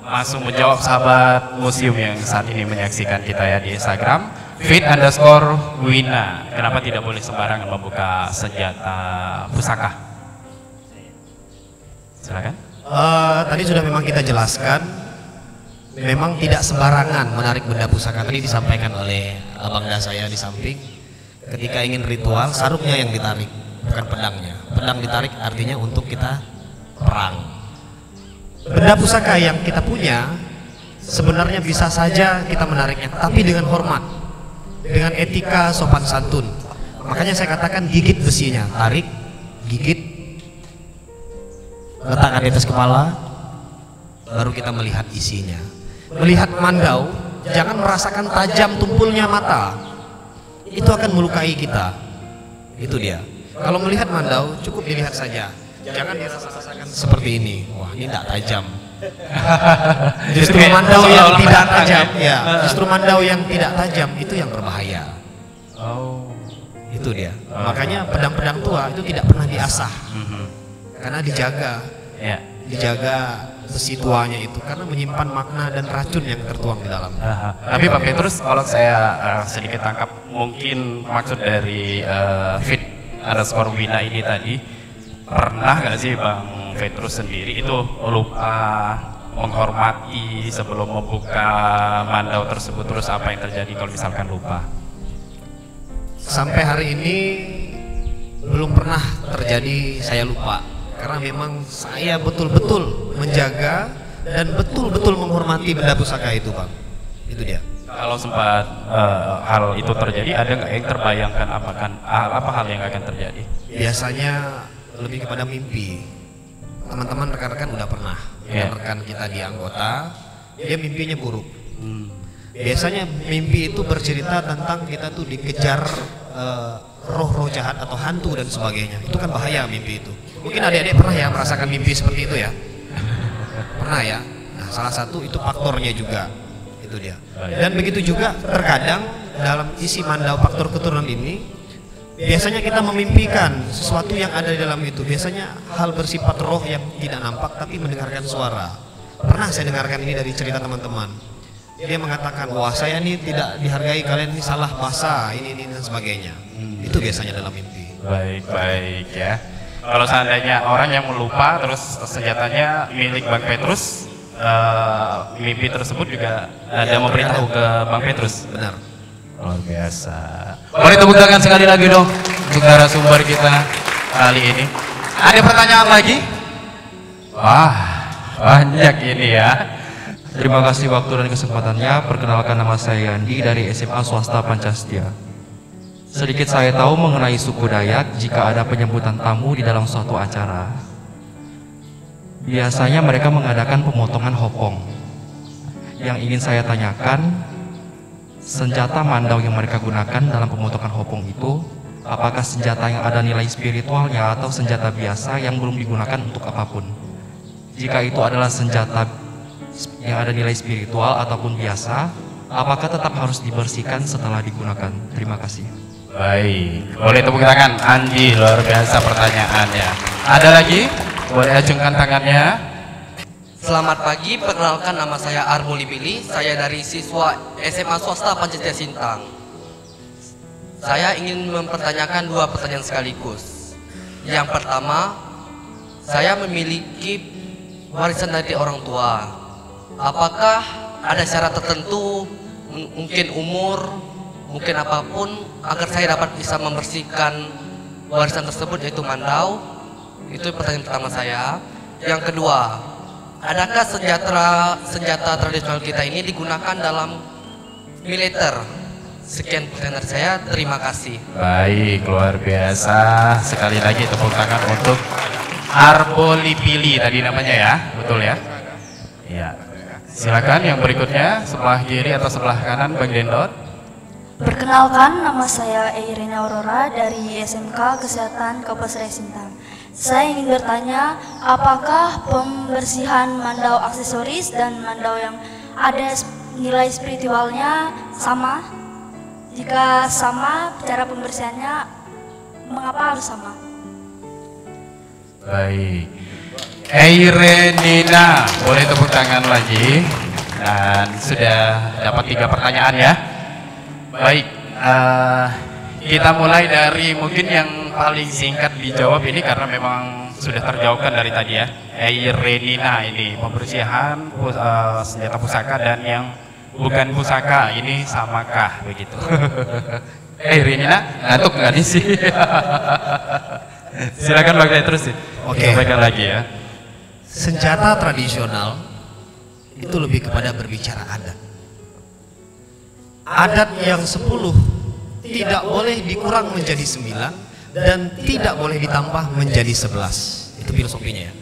langsung menjawab sahabat museum yang saat ini menyaksikan kita ya di Instagram. fit_wina. Kenapa tidak boleh sembarangan membuka senjata pusaka? Silakan. Tadi sudah memang kita jelaskan, memang tidak sembarangan menarik benda pusaka. Tadi disampaikan oleh abangda saya di samping, ketika ingin ritual, sarungnya yang ditarik, bukan pedangnya. Pedang ditarik artinya untuk kita perang. Benda pusaka yang kita punya sebenarnya bisa saja kita menariknya, tapi dengan hormat, dengan etika sopan santun. Makanya saya katakan gigit besinya, tarik, gigit, letakkan di atas kepala, baru kita melihat isinya. Melihat mandau, jangan merasakan tajam tumpulnya mata, itu akan melukai kita. Itu dia. Kalau melihat mandau, cukup dilihat saja, jangan dirasakan seperti ini. Wah, ini tidak tajam. Justru mandau yang tidak tajam, ya. Justru mandau yang tidak tajam itu yang berbahaya. Oh, itu dia. Makanya pedang-pedang tua itu tidak pernah diasah, karena dijaga besi tuanya itu, karena menyimpan makna dan racun yang tertuang di dalam. Tapi Bang Petrus, kalau saya sedikit tangkap, mungkin maksud dari fit_wina ini tadi, pernah nggak sih Bang Petrus sendiri itu lupa menghormati sebelum membuka mandau tersebut, terus apa yang terjadi kalau misalkan lupa? Sampai hari ini belum pernah terjadi saya lupa, karena memang saya betul-betul menjaga dan betul-betul menghormati benda pusaka itu, Bang. Itu dia. Kalau sempat hal itu terjadi, ada nggak yang terbayangkan apa hal yang akan terjadi? Biasanya lebih kepada mimpi. Teman-teman rekan-rekan udah pernah, rekan kita di anggota, dia mimpinya buruk. Biasanya mimpi itu bercerita tentang kita tuh dikejar roh-roh jahat atau hantu dan sebagainya. Itu kan bahaya mimpi itu. Mungkin adik-adik pernah ya merasakan mimpi seperti itu ya? Pernah ya? Nah, salah satu itu faktornya juga. Itu dia. Dan begitu juga terkadang dalam isi mandau faktor keturunan ini, biasanya kita memimpikan sesuatu yang ada di dalam itu. Biasanya hal bersifat roh yang tidak nampak tapi mendengarkan suara. Pernah saya dengarkan ini dari cerita teman-teman. Dia mengatakan, wah saya ini tidak dihargai, kalian ini salah bahasa, ini dan sebagainya. Itu biasanya dalam mimpi. Baik ya. Kalau seandainya orang yang melupa terus senjatanya milik Bang Petrus, mimpi tersebut juga ada memberitahu ke Bang Petrus. Benar. Luar biasa. Boleh tepuk tangan sekali lagi dong untuk narasumber kita kali ini. Ada pertanyaan lagi? Wah, banyak ini ya. Terima kasih waktu dan kesempatannya. Perkenalkan, nama saya Yandi dari SMA Swasta Pancastia. Sedikit saya tahu mengenai suku Dayak jika ada penyambutan tamu di dalam suatu acara. Biasanya mereka mengadakan pemotongan hopong. Yang ingin saya tanyakan, senjata mandau yang mereka gunakan dalam pemotongan hopong itu, apakah senjata yang ada nilai spiritualnya atau senjata biasa yang belum digunakan untuk apapun? Jika itu adalah senjata yang ada nilai spiritual ataupun biasa, apakah tetap harus dibersihkan setelah digunakan? Terima kasih. Baik, boleh tepuk tangan. Andi, luar biasa pertanyaannya. Ada lagi? Boleh acungkan tangannya. Selamat pagi, perkenalkan nama saya Armuli Billy. Saya dari siswa SMA Swasta Pancastia Sintang. Saya ingin mempertanyakan dua pertanyaan sekaligus. Yang pertama, saya memiliki warisan dari orang tua. Apakah ada syarat tertentu, mungkin umur, mungkin apapun, agar saya dapat bisa membersihkan warisan tersebut, yaitu mandau? Itu pertanyaan pertama saya. Yang kedua, adakah senjata tradisional kita ini digunakan dalam militer? Sekian pertanyaan saya, terima kasih. Baik, luar biasa. Sekali lagi tepuk tangan untuk Arbolipili tadi namanya ya, betul ya? Iya. Silakan yang berikutnya, sebelah kiri atau sebelah kanan, Bang Dendot. Perkenalkan, nama saya Irina Aurora dari SMK Kesehatan Kapolsek Sintang. Saya ingin bertanya, apakah pembersihan mandau aksesoris dan mandau yang ada nilai spiritualnya sama? Jika sama, cara pembersihannya mengapa harus sama? Baik, Eirenina, boleh tepuk tangan lagi. Dan sudah dapat 3 pertanyaan ya. Baik, kita mulai dari mungkin yang paling singkat dijawab ini karena memang sudah terjawabkan dari tadi ya. Eirenina ini pembersihan senjata pusaka dan yang bukan pusaka ini samakah begitu? Eirenina ngantuk nggak nih sih? Silakan pakai terus sih. Oke. Sampaikan lagi ya. Senjata tradisional itu lebih kepada berbicara adat. Adat yang 10 tidak boleh dikurang menjadi 9 dan tidak boleh ditambah menjadi 11. Itu filosofinya ya.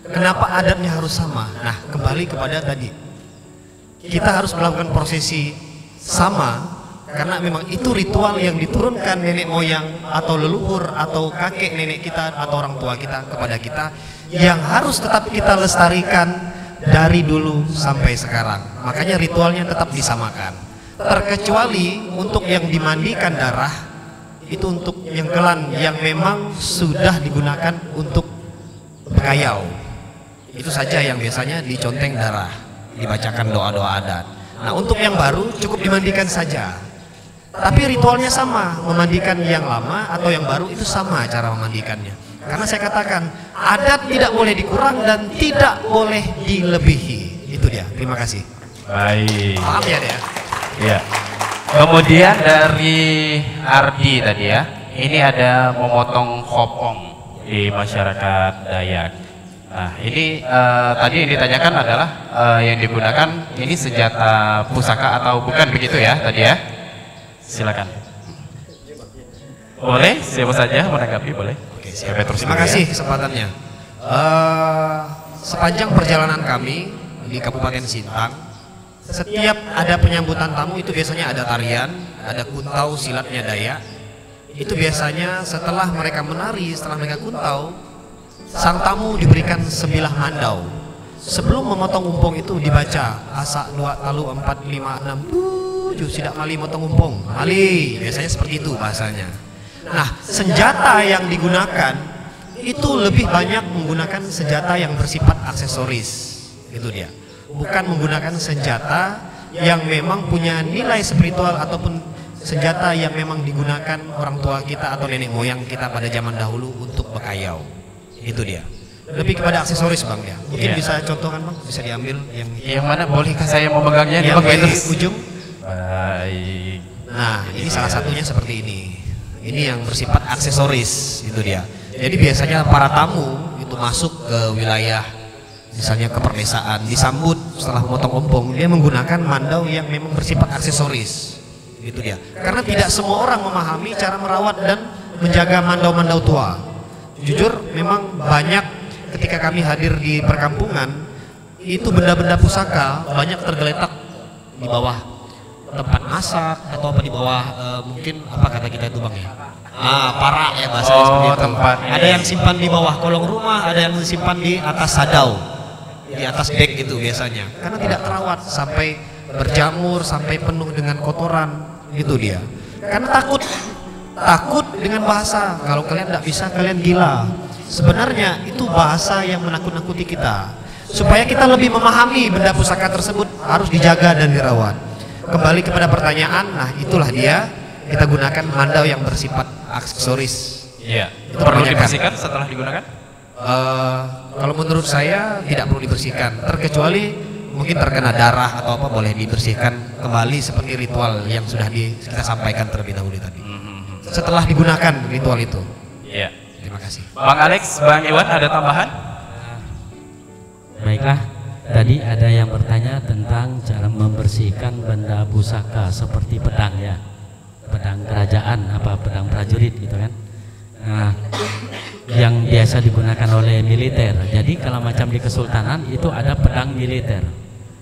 Kenapa adatnya harus sama? Nah, kembali kepada tadi. Kita harus melakukan prosesi sama karena memang itu ritual yang diturunkan nenek moyang atau leluhur atau kakek nenek kita atau orang tua kita kepada kita yang harus tetap kita lestarikan dari dulu sampai sekarang. Makanya ritualnya tetap disamakan. Terkecuali untuk yang dimandikan darah itu untuk yang kelan yang memang sudah digunakan untuk bekayau. Itu saja yang biasanya diconteng darah, dibacakan doa-doa adat. Nah, untuk yang baru cukup dimandikan saja. Tapi ritualnya sama, memandikan yang lama atau yang baru itu sama cara memandikannya. Karena saya katakan, adat tidak boleh dikurang dan tidak boleh dilebihi. Itu dia, terima kasih. Baik. Paham ya dia? Ya. Kemudian dari Ardi tadi ya, ini ada memotong hopong di masyarakat Dayak. Nah, ini tadi yang ditanyakan adalah yang digunakan ini senjata pusaka atau bukan begitu ya tadi ya? Silakan. Boleh, siapa saja menanggapi boleh. Oke, siap. Terima kasih kesempatannya. Sepanjang perjalanan kami di Kabupaten Sintang, setiap ada penyambutan tamu itu biasanya ada tarian, ada kuntau silatnya Dayak. Itu biasanya setelah mereka menari, setelah mereka kuntau, sang tamu diberikan sebilah mandau. Sebelum memotong umpong itu dibaca asa 2 talu 4 5 6 sidak mali motong umpong mali, biasanya seperti itu bahasanya. Nah, senjata yang digunakan itu lebih banyak menggunakan senjata yang bersifat aksesoris, itu dia, bukan menggunakan senjata yang memang punya nilai spiritual ataupun senjata yang memang digunakan orang tua kita atau nenek moyang kita pada zaman dahulu untuk bekayau. Itu dia, lebih kepada aksesoris Bang ya. Mungkin bisa contohkan Bang, bisa diambil yang mana, bolehkah saya memegangnya yang di ujung? Baik. Nah, ini salah satunya seperti ini. Ini yang bersifat aksesoris, itu dia. Jadi biasanya para tamu itu masuk ke wilayah misalnya ke perdesaan, disambut setelah memotong ompong, dia menggunakan mandau yang memang bersifat aksesoris. Itu dia. Karena tidak semua orang memahami cara merawat dan menjaga mandau-mandau tua. Jujur memang banyak ketika kami hadir di perkampungan, itu benda-benda pusaka banyak tergeletak di bawah tempat masak atau apa di bawah mungkin apa kata kita itu Bang ya, parak ya bahasanya seperti itu. Ada yang simpan di bawah kolong rumah, ada yang simpan di atas sadau, di atas dek itu biasanya, karena tidak terawat sampai berjamur, sampai penuh dengan kotoran. Itu dia, karena takut dengan bahasa, kalau kalian tidak bisa kalian gila. Sebenarnya itu bahasa yang menakut-nakuti kita, supaya kita lebih memahami benda pusaka tersebut harus dijaga dan dirawat. Kembali kepada pertanyaan, nah itulah dia, kita gunakan mandau yang bersifat aksesoris. Iya. Perlu dibersihkan setelah digunakan? Kalau menurut saya tidak perlu dibersihkan, terkecuali mungkin terkena darah atau apa boleh dibersihkan kembali seperti ritual yang sudah kita sampaikan terlebih dahulu tadi. Setelah digunakan ritual itu. Iya. Terima kasih. Bang Alex, Bang Iwan ada tambahan? Baiklah, tadi ada yang bertanya tentang cara membersihkan benda pusaka seperti pedang ya, pedang kerajaan apa pedang prajurit gitu kan. Nah, yang biasa digunakan oleh militer. Jadi kalau macam di Kesultanan itu ada pedang militer.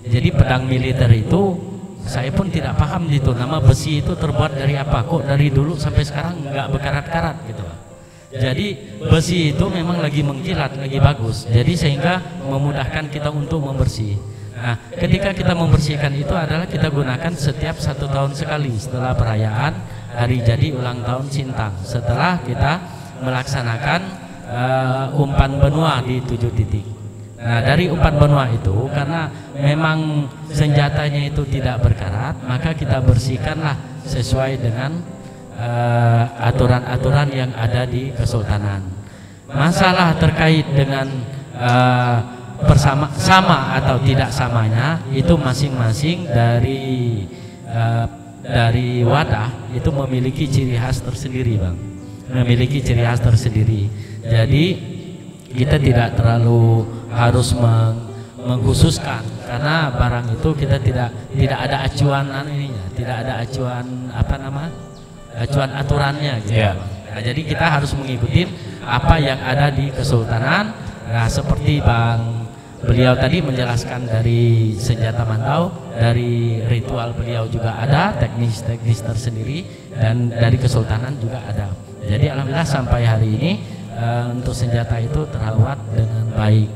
Jadi pedang militer itu saya pun tidak paham gitu, nama besi itu terbuat dari apa, kok dari dulu sampai sekarang nggak berkarat-karat gitu. Jadi besi itu memang lagi mengkilat, lagi bagus. Jadi sehingga memudahkan kita untuk membersih. Nah, ketika kita membersihkan itu adalah kita gunakan setiap 1 tahun sekali setelah perayaan hari jadi ulang tahun Sintang. Setelah kita melaksanakan umpan benua di 7 titik. Nah, dari umpan benua itu karena memang senjatanya itu tidak berkarat, maka kita bersihkanlah sesuai dengan aturan-aturan yang ada di Kesultanan. Masalah terkait dengan sama atau tidak samanya itu masing-masing dari wadah itu memiliki ciri khas tersendiri, Bang. Memiliki ciri khas tersendiri. Jadi kita tidak terlalu harus mengkhususkan karena barang itu kita tidak ada acuan ininya, tidak ada acuan acuan aturannya gitu. Yeah. Nah, jadi kita harus mengikuti apa yang ada di Kesultanan. Nah, seperti beliau tadi menjelaskan dari senjata Mandau, dari ritual beliau juga ada teknis-teknis tersendiri dan dari Kesultanan juga ada. Jadi alhamdulillah sampai hari ini untuk senjata itu terawat dengan baik.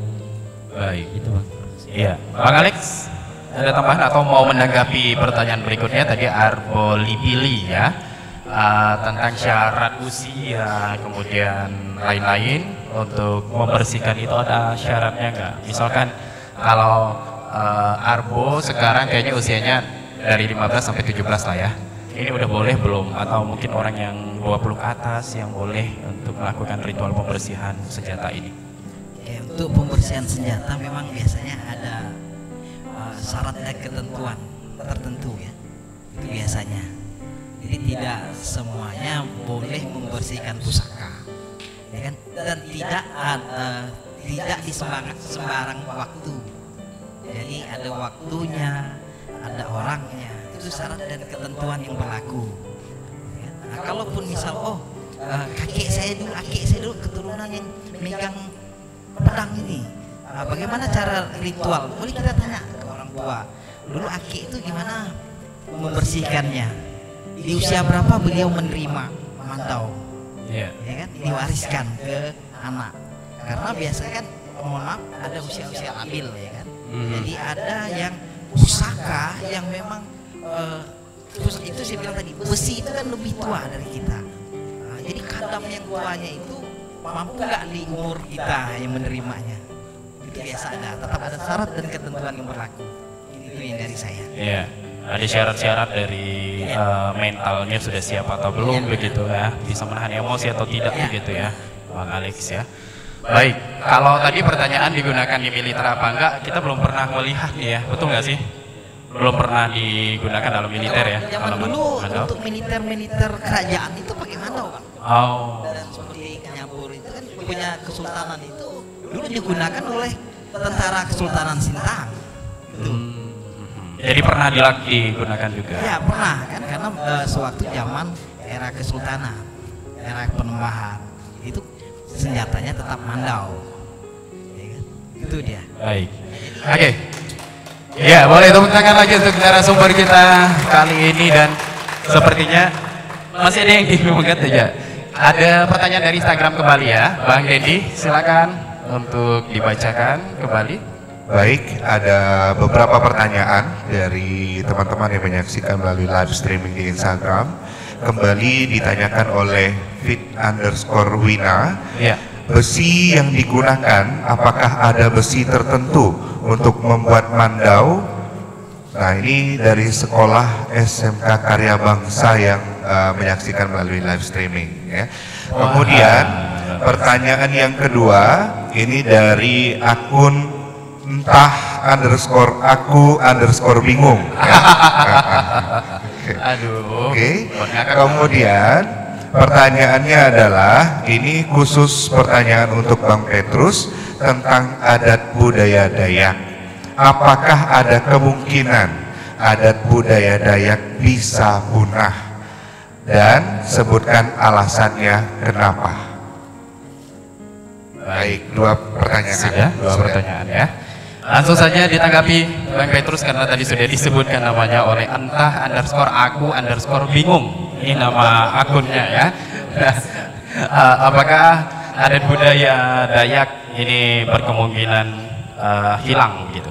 Baik. Itu, Bang. Iya, Bang Alex ada tambahan atau mau menanggapi pertanyaan berikutnya tadi Arbo Libili ya. Tentang syarat usia kemudian lain-lain untuk membersihkan itu ada syaratnya nggak? Misalkan kalau Arbo sekarang kayaknya usianya dari 15 sampai 17 lah ya. Ini udah boleh belum? Atau mungkin orang yang 20 ke atas yang boleh untuk melakukan ritual pembersihan senjata ini? Ya, untuk pembersihan senjata memang biasanya ada syarat dan ketentuan tertentu ya. Itu biasanya. Jadi tidak semuanya boleh membersihkan pusaka, ya kan? Dan tidak di sembarang waktu. Jadi ada waktunya, ada orangnya. Itu syarat dan ketentuan yang berlaku. Ya. Nah, kalaupun misal kakek saya dulu keturunan yang megang pedang ini, bagaimana cara ritual? Boleh kita tanya ke orang tua. Dulu kakek itu gimana membersihkannya? Di usia berapa beliau menerima Mandau? Ya kan, diwariskan ke anak. Karena biasanya kan, mohon maaf, ada usia-usia labil ya kan. Jadi ada yang pusaka yang memang itu saya bilang tadi, besi itu kan lebih tua dari kita. Nah, jadi kadam yang tuanya itu mampu nggak di umur kita yang menerimanya? Itu biasa ada, tetap ada syarat dan ketentuan yang berlaku. Itu yang dari saya. Iya. Ada syarat-syarat dari mentalnya sudah siap atau belum begitu ya, bisa menahan emosi atau tidak begitu ya, Bang Alex ya. Baik, kalau tadi pertanyaan digunakan di militer apa enggak, kita belum pernah melihat ya, betul nggak sih? Belum pernah digunakan dalam militer ya. Zaman dulu untuk militer kerajaan itu pakai Mandau, Bang. Oh. Dan seperti Nyabur itu kan punya Kesultanan itu dulu digunakan oleh tentara Kesultanan Sintang. Jadi pernah digunakan juga? Ya pernah kan, karena sewaktu zaman era Kesultanan, era Penembahan itu senjatanya tetap Mandau, ya kan? Itu dia. Baik. Oke. Ya boleh tepuk tangan lagi untuk narasumber kita kali ini dan sepertinya masih ada yang diangkat aja. Ada pertanyaan dari Instagram kembali ya, Bang Dendi, silakan untuk dibacakan kembali. Baik, ada beberapa pertanyaan dari teman-teman yang menyaksikan melalui live streaming di Instagram. Kembali ditanyakan oleh fit_wina. Ya. Besi yang digunakan, apakah ada besi tertentu untuk membuat Mandau? Nah, ini dari sekolah SMK Karya Bangsa yang menyaksikan melalui live streaming ya. Kemudian pertanyaan yang kedua, ini dari akun _aku_bingung ya. Aduh. Oke. Kemudian pertanyaannya adalah, ini khusus pertanyaan untuk Bang Petrus tentang adat budaya Dayak. Apakah ada kemungkinan adat budaya Dayak bisa punah? Dan sebutkan alasannya kenapa. Baik, dua pertanyaan. Sudah, dua pertanyaan ya. Langsung saja ditanggapi Bang Petrus karena tadi sudah disebutkan namanya oleh entah_aku_bingung. Ini nama akunnya ya. Apakah adat budaya Dayak ini berkemungkinan hilang gitu?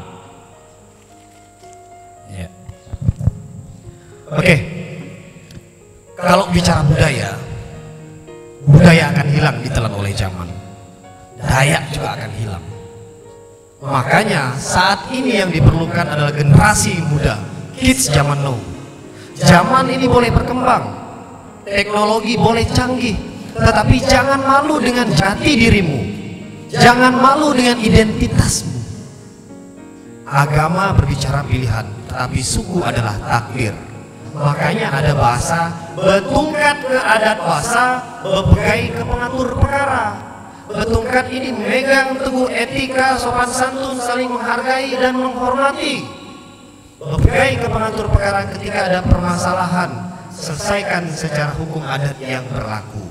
Ya. Oke. Kalau bicara budaya, budaya akan hilang ditelan oleh zaman. Dayak juga akan hilang. Makanya saat ini yang diperlukan adalah generasi muda, kids zaman now. Zaman ini boleh berkembang, teknologi boleh canggih, tetapi jangan malu dengan jati dirimu. Jangan malu dengan identitasmu. Agama berbicara pilihan, tetapi suku adalah takdir. Makanya ada bahasa, betungkat ke adat bahasa, bebegai ke pengatur perkara. Betungkat ini memegang teguh etika, sopan santun, saling menghargai dan menghormati. Bebegai ke pengatur perkara ketika ada permasalahan, selesaikan secara hukum adat yang berlaku.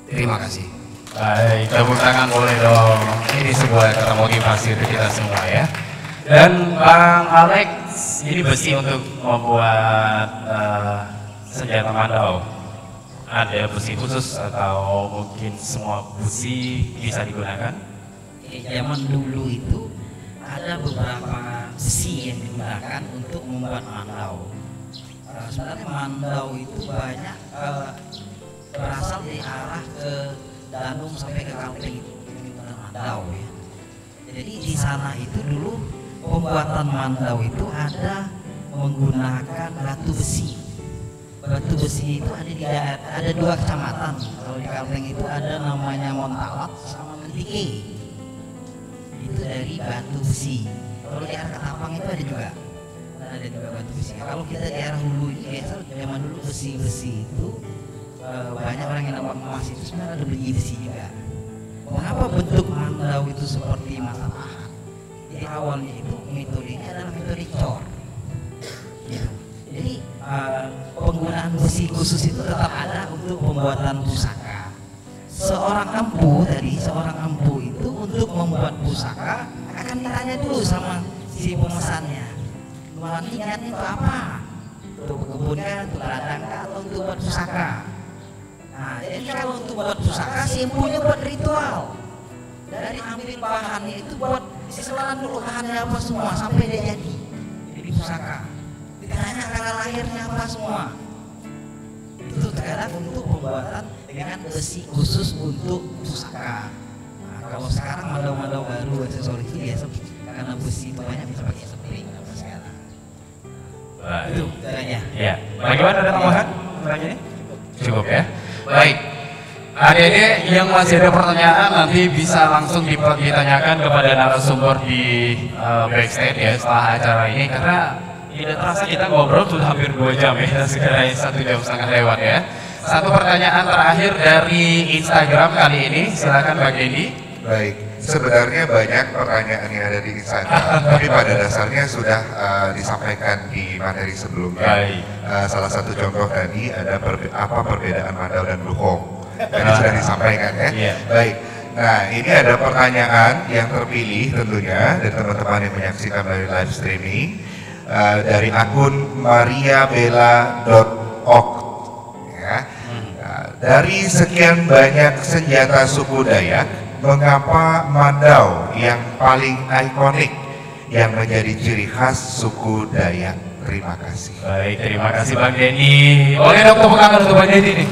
Terima kasih. Baik, tepuk tangan boleh dong. Ini sebuah kata motivasi untuk kita semua ya. Dan Bang Alex, ini besi untuk membuat senjata mandau. Ada besi khusus atau mungkin semua besi bisa digunakan? Zaman dulu itu ada beberapa besi yang digunakan untuk membuat mandau. Sebenarnya mandau itu banyak berasal dari arah ke Danung sampai ke Kalteng itu mandau ya. Jadi di sana itu dulu pembuatan mandau itu ada menggunakan batu besi. Batu besi itu ada dua kecamatan. Kalau di Kalteng itu ada namanya Montalat sama Mentike. Itu dari batu besi. Kalau di arah Ketapang itu ada juga batu besi. Kalau kita di arah Hulu ini biasa zaman dulu besi-besi itu banyak orang yang nambang emas itu sebenarnya ada besi juga. Mengapa bentuk mandau itu seperti mata pahat? Jadi awalnya itu metodenya adalah metode cor. Gitu. Jadi penggunaan besi khusus itu tetap ada untuk pembuatan pusaka. Seorang empu itu untuk membuat pusaka akan ditanya dulu sama si pemesannya. Nuan niatnya itu apa? Untuk berkebun, untuk ladang, atau untuk buat pusaka. Nah, jadi kalau untuk buat pusaka si empunya buat ritual. Dari ambil bahannya itu buat diselalan dulu bahannya apa semua sampai dia jadi pusaka. Ditanya tanggal lahirnya apa semua. Itu terkadang untuk pembuatan dengan besi khusus untuk pusaka. Nah, kalau sekarang mandau-mandau baru aksesoris itu biasa karena besi itu banyak bisa pakai spring apa sekarang. Itu aja. Ya. Bagaimana, ada tambahan pertanyaan ini? Cukup ya. Baik. Adik-adik yang masih ada pertanyaan nanti bisa langsung ditanyakan kepada narasumber di backstage ya setelah acara ini, karena tidak terasa kita ngobrol sudah hampir 2 jam ya, sekarang 1 jam setengah lewat ya. Satu pertanyaan terakhir dari Instagram kali ini, silakan Bang Dendi. Baik, sebenarnya banyak pertanyaan yang ada di Instagram, tapi pada dasarnya sudah disampaikan di materi sebelumnya. Salah satu contoh tadi ada apa perbedaan mandau dan luhong. Tadi sudah disampaikan ya. Baik. Nah, ini ada pertanyaan yang terpilih tentunya dari teman-teman yang menyaksikan melalui live streaming dari akun mariabella.org ya. Dari sekian banyak senjata suku Dayak, mengapa mandau yang paling ikonik yang menjadi ciri khas suku Dayak? Terima kasih. Baik, terima kasih Bang Denny. Boleh dong tepuk tangan untuk Bang Denny nih.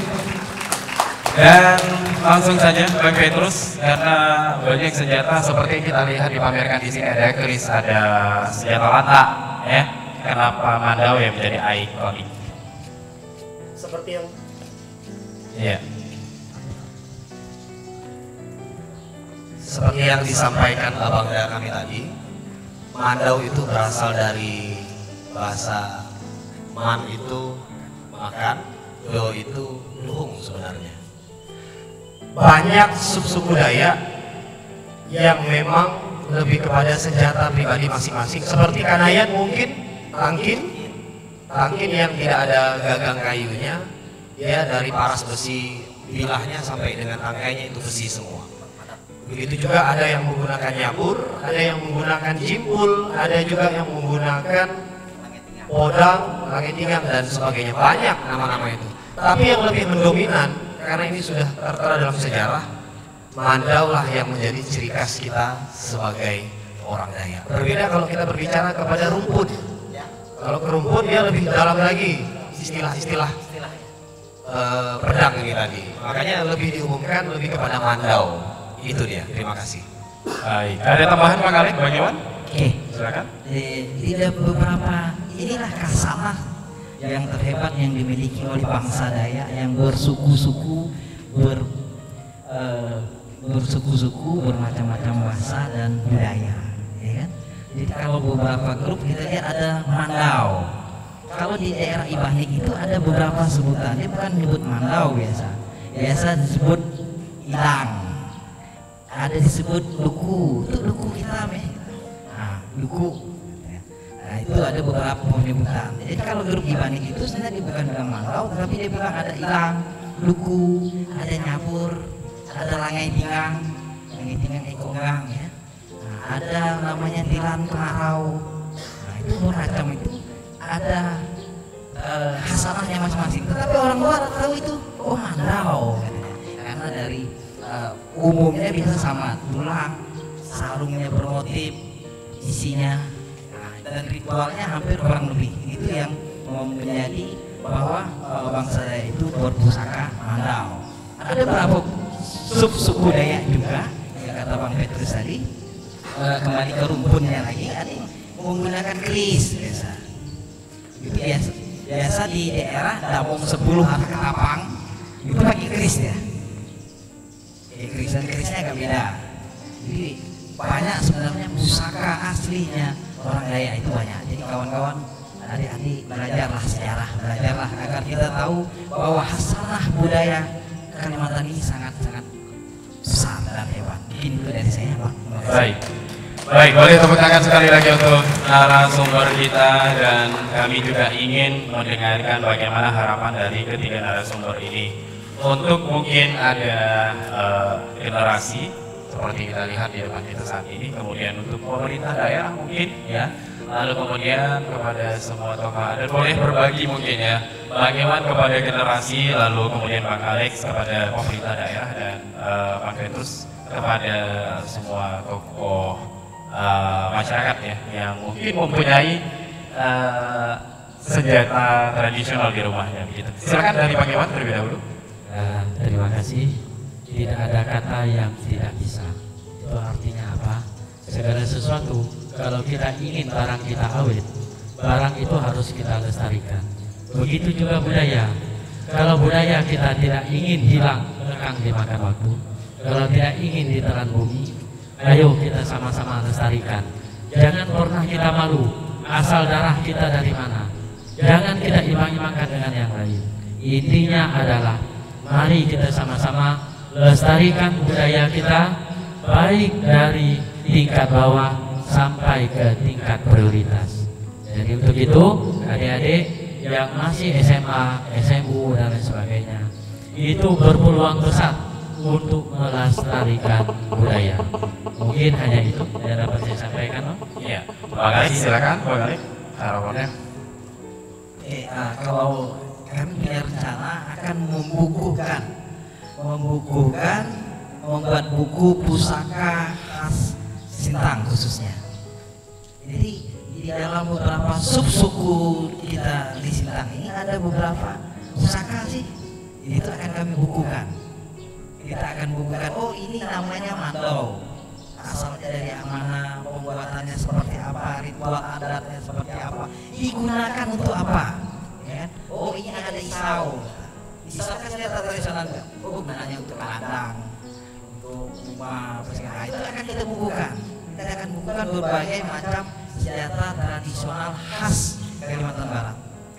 Dan langsung saja Bang Petrus, karena banyak senjata seperti yang kita lihat dipamerkan di sini, ada keris, ada senjata lanta, ya. Kenapa mandau yang menjadi ikonik? Seperti yang seperti yang disampaikan abangda kami tadi, mandau itu berasal dari bahasa man itu makan, Do itu luhung sebenarnya. Banyak suku Dayak yang memang lebih kepada senjata pribadi masing-masing. Seperti Kanayan mungkin tangkin yang tidak ada gagang kayunya, dia dari paras besi bilahnya sampai dengan tangkainya itu besi semua. Begitu juga ada yang menggunakan nyabur, ada yang menggunakan jimpul, ada juga yang menggunakan podang, langetingan dan sebagainya. Banyak nama-nama itu. Tapi yang lebih mendominan, karena ini sudah tertera dalam sejarah, Mandau lah yang menjadi ciri khas kita sebagai orang Dayak. Berbeda kalau kita berbicara kepada rumpun. Kalau ke rumpun dia lebih dalam lagi istilah-istilah pedang ini tadi. Makanya lebih diumumkan lebih kepada Mandau. Itu dia. Terima kasih. Baik. Ada tambahan Pak Galek, bagaimana? Oke. Silakan. Tidak beberapa inilah kasanah yang terhebat yang dimiliki oleh bangsa Dayak yang bersuku-suku, bersuku-suku, bermacam-macam bahasa dan budaya, ya kan? Jadi kalau beberapa grup kita lihat ada Mandau. Kalau di daerah Ibanik itu ada beberapa sebutan, dia bukan menyebut Mandau biasa disebut Ilang, ada disebut Duku, itu Duku hitam ya. Nah, Duku. Nah, itu ada beberapa penyebutan. Jadi kalau grup Ibanik itu sebenarnya dia bukan bilang Mandau, tapi dia bilang ada Ilang, Duku, ada Nyabur, ada langai tingang ekonggang ya. Nah, ada namanya tilan kemarau. Nah, itu bermacam itu. Ada hasanahnya masing-masing. Tetapi orang luar tahu itu oh Mandau katanya. Karena dari umumnya biasa sama, tulang, sarungnya bermotif, isinya, nah, dan ritualnya hampir kurang lebih. Itu yang menjadi bahwa bangsa Dayak itu berpusaka Mandau. Ada beberapa suku Dayak juga yang kata Bang Petrus tadi, kembali ke rumpunnya lagi, ada yang menggunakan keris biasa. Itu biasa di daerah Damong 10 atau Ketapang itu pakai keris ya. Keris dan kerisnya agak beda. Jadi banyak sebenarnya pusaka aslinya orang Dayak itu banyak. Jadi kawan-kawan, adik-adik belajarlah sejarah, belajarlah agar kita tahu bahwa hasanah budaya Kalimantan ini sangat-sangat besar dan hebat. Mungkin itu dari saya, Pak. Baik. Baik, boleh tepuk tangan sekali lagi untuk narasumber kita, dan kami juga ingin mendengarkan bagaimana harapan dari ketiga narasumber ini untuk mungkin ada generasi seperti kita lihat di depan kita saat ini, kemudian untuk pemerintah daerah mungkin ya, lalu kemudian kepada semua tokoh adat boleh berbagi mungkin ya, bagaimana kepada generasi, lalu kemudian Bang Alex kepada pemerintah daerah, dan Bang Petrus kepada semua tokoh masyarakat ya yang mungkin mempunyai senjata tradisional di rumahnya begitu. Silakan dari Bang Iwan terlebih dahulu. Terima kasih. Tidak ada kata yang tidak bisa. Itu artinya apa? Segala sesuatu kalau kita ingin barang kita awet, barang itu harus kita lestarikan. Begitu juga budaya. Kalau budaya kita tidak ingin hilang, lekang dimakan waktu. Kalau tidak ingin ditelan bumi, ayo kita sama-sama lestarikan. Jangan pernah kita malu asal darah kita dari mana. Jangan kita imbang-imbangkan dengan yang lain. Intinya adalah mari kita sama-sama lestarikan budaya kita, baik dari tingkat bawah sampai ke tingkat prioritas. Jadi untuk itu adik-adik yang masih SMA, SMU dan lain sebagainya itu berpeluang besar untuk melestarikan budaya. Mungkin hanya itu yang dapat saya sampaikan. Iya. Terima kasih. Silakan Bang Alex. Harapannya. Kalau kami punya rencana akan membukukan, membuat buku pusaka khas Sintang khususnya. Jadi di dalam beberapa subsuku kita di Sintang ini ada beberapa pusaka sih, itu akan kami bukukan. Kita akan bukukan, oh ini namanya Mandau, asalnya dari yang mana, pembuatannya seperti apa, ritual adatnya seperti apa, digunakan untuk apa, ya? Oh ini ada isau, isau kan senjata tradisional enggak? Oh gunanya untuk ladang, untuk rumah, nah, itu akan kita bukukan. Kita akan bukukan berbagai macam senjata tradisional khas Kalimantan Barat,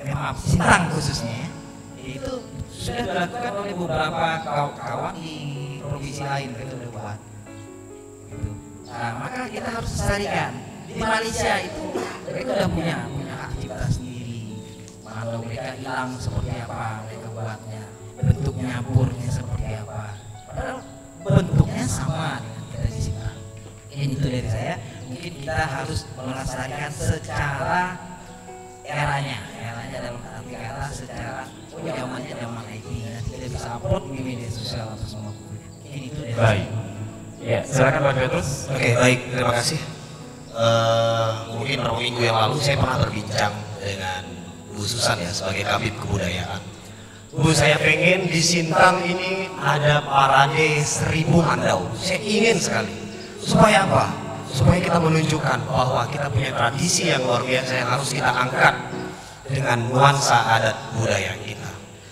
maaf Sintang khususnya, itu sudah dilakukan oleh beberapa kawan di provinsi lain, mereka sudah buat. Gitu. Nah, maka kita harus lestarikan. Di Malaysia itu mereka udah punya aktivitas sendiri. Mandau mereka hilang seperti apa mereka buatnya, bentuk nyaburnya seperti apa. Padahal bentuknya sama dengan kita di sini. Ini itu dari saya. Mungkin kita harus melestarikan secara eranya dalam arti kata secara zamannya zaman IT. Nanti kita bisa upload di media sosial atau semua. Ini itu dari Baik. Ya, silakan Pak Petrus. Oke, baik, terima kasih. Mungkin beberapa minggu yang lalu saya pernah berbincang dengan Bu Susan ya sebagai Kabid Kebudayaan. Bu, saya pengen di Sintang ini ada parade 1000 mandau. Saya ingin sekali. Supaya apa? Supaya kita menunjukkan bahwa kita punya tradisi yang luar biasa yang harus kita angkat dengan nuansa adat budaya kita.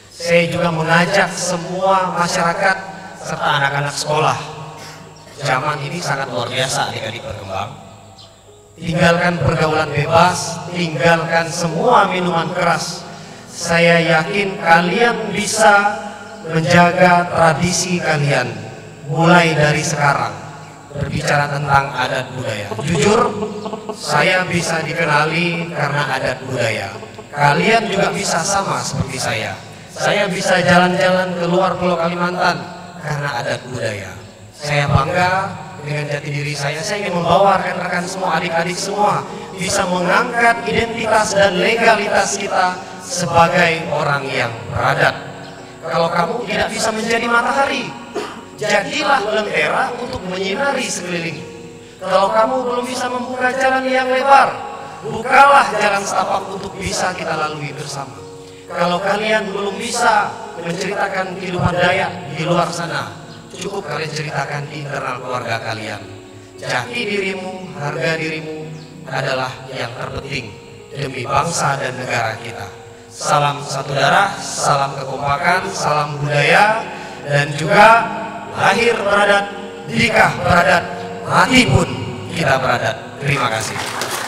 Saya juga mengajak semua masyarakat serta anak-anak sekolah. Zaman ini sangat luar biasa adik-adik berkembang. Tinggalkan pergaulan bebas, tinggalkan semua minuman keras. Saya yakin kalian bisa menjaga tradisi kalian mulai dari sekarang. Berbicara tentang adat budaya, jujur saya bisa dikenali karena adat budaya. Kalian juga bisa sama seperti saya. Saya bisa jalan-jalan ke luar Pulau Kalimantan karena adat budaya. Saya bangga dengan jati diri saya. Saya ingin membawa rekan-rekan semua, adik-adik semua bisa mengangkat identitas dan legalitas kita sebagai orang yang beradat. Kalau kamu tidak bisa menjadi matahari, jadilah lentera untuk menyinari sekeliling. Kalau kamu belum bisa membuka jalan yang lebar, bukalah jalan setapak untuk bisa kita lalui bersama. Kalau kalian belum bisa menceritakan kehidupan Dayak di luar sana, cukup kalian ceritakan di internal keluarga kalian. Jati dirimu, harga dirimu adalah yang terpenting demi bangsa dan negara kita. Salam satu darah, salam kekompakan, salam budaya, dan juga lahir beradat, nikah beradat, mati pun kita beradat. Terima kasih.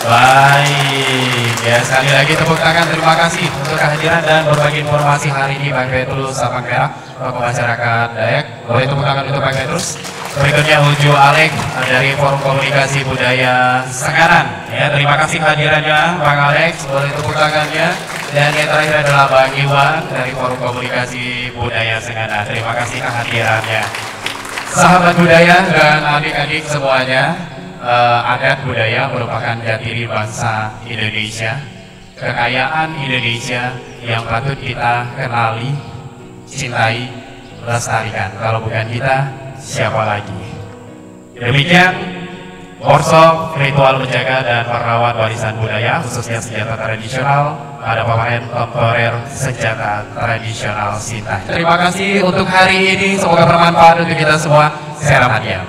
Baik, ya sekali lagi tepuk tangan, terima kasih untuk kehadiran dan berbagi informasi hari ini Pak Petrus Sabang Merah, tokoh masyarakat Dayak. Boleh tepuk tangan untuk Pak Petrus. Berikutnya Uju Alek dari Forum Komunikasi Budaya Senganan. Ya, terima kasih kehadirannya Bang Alex, boleh tepuk tangannya. Dan yang terakhir adalah Bang Iwan dari Forum Komunikasi Budaya Senganan. Terima kasih kehadirannya. Sahabat budaya dan adik-adik semuanya, adat budaya merupakan jati diri bangsa Indonesia, kekayaan Indonesia yang patut kita kenali, cintai, lestarikan. Kalau bukan kita, siapa lagi? Demikian workshop ritual menjaga dan merawat warisan budaya, khususnya senjata tradisional pada pameran temporer senjata tradisional Sintang. Terima kasih untuk hari ini, semoga bermanfaat untuk kita semua. Selamat ya.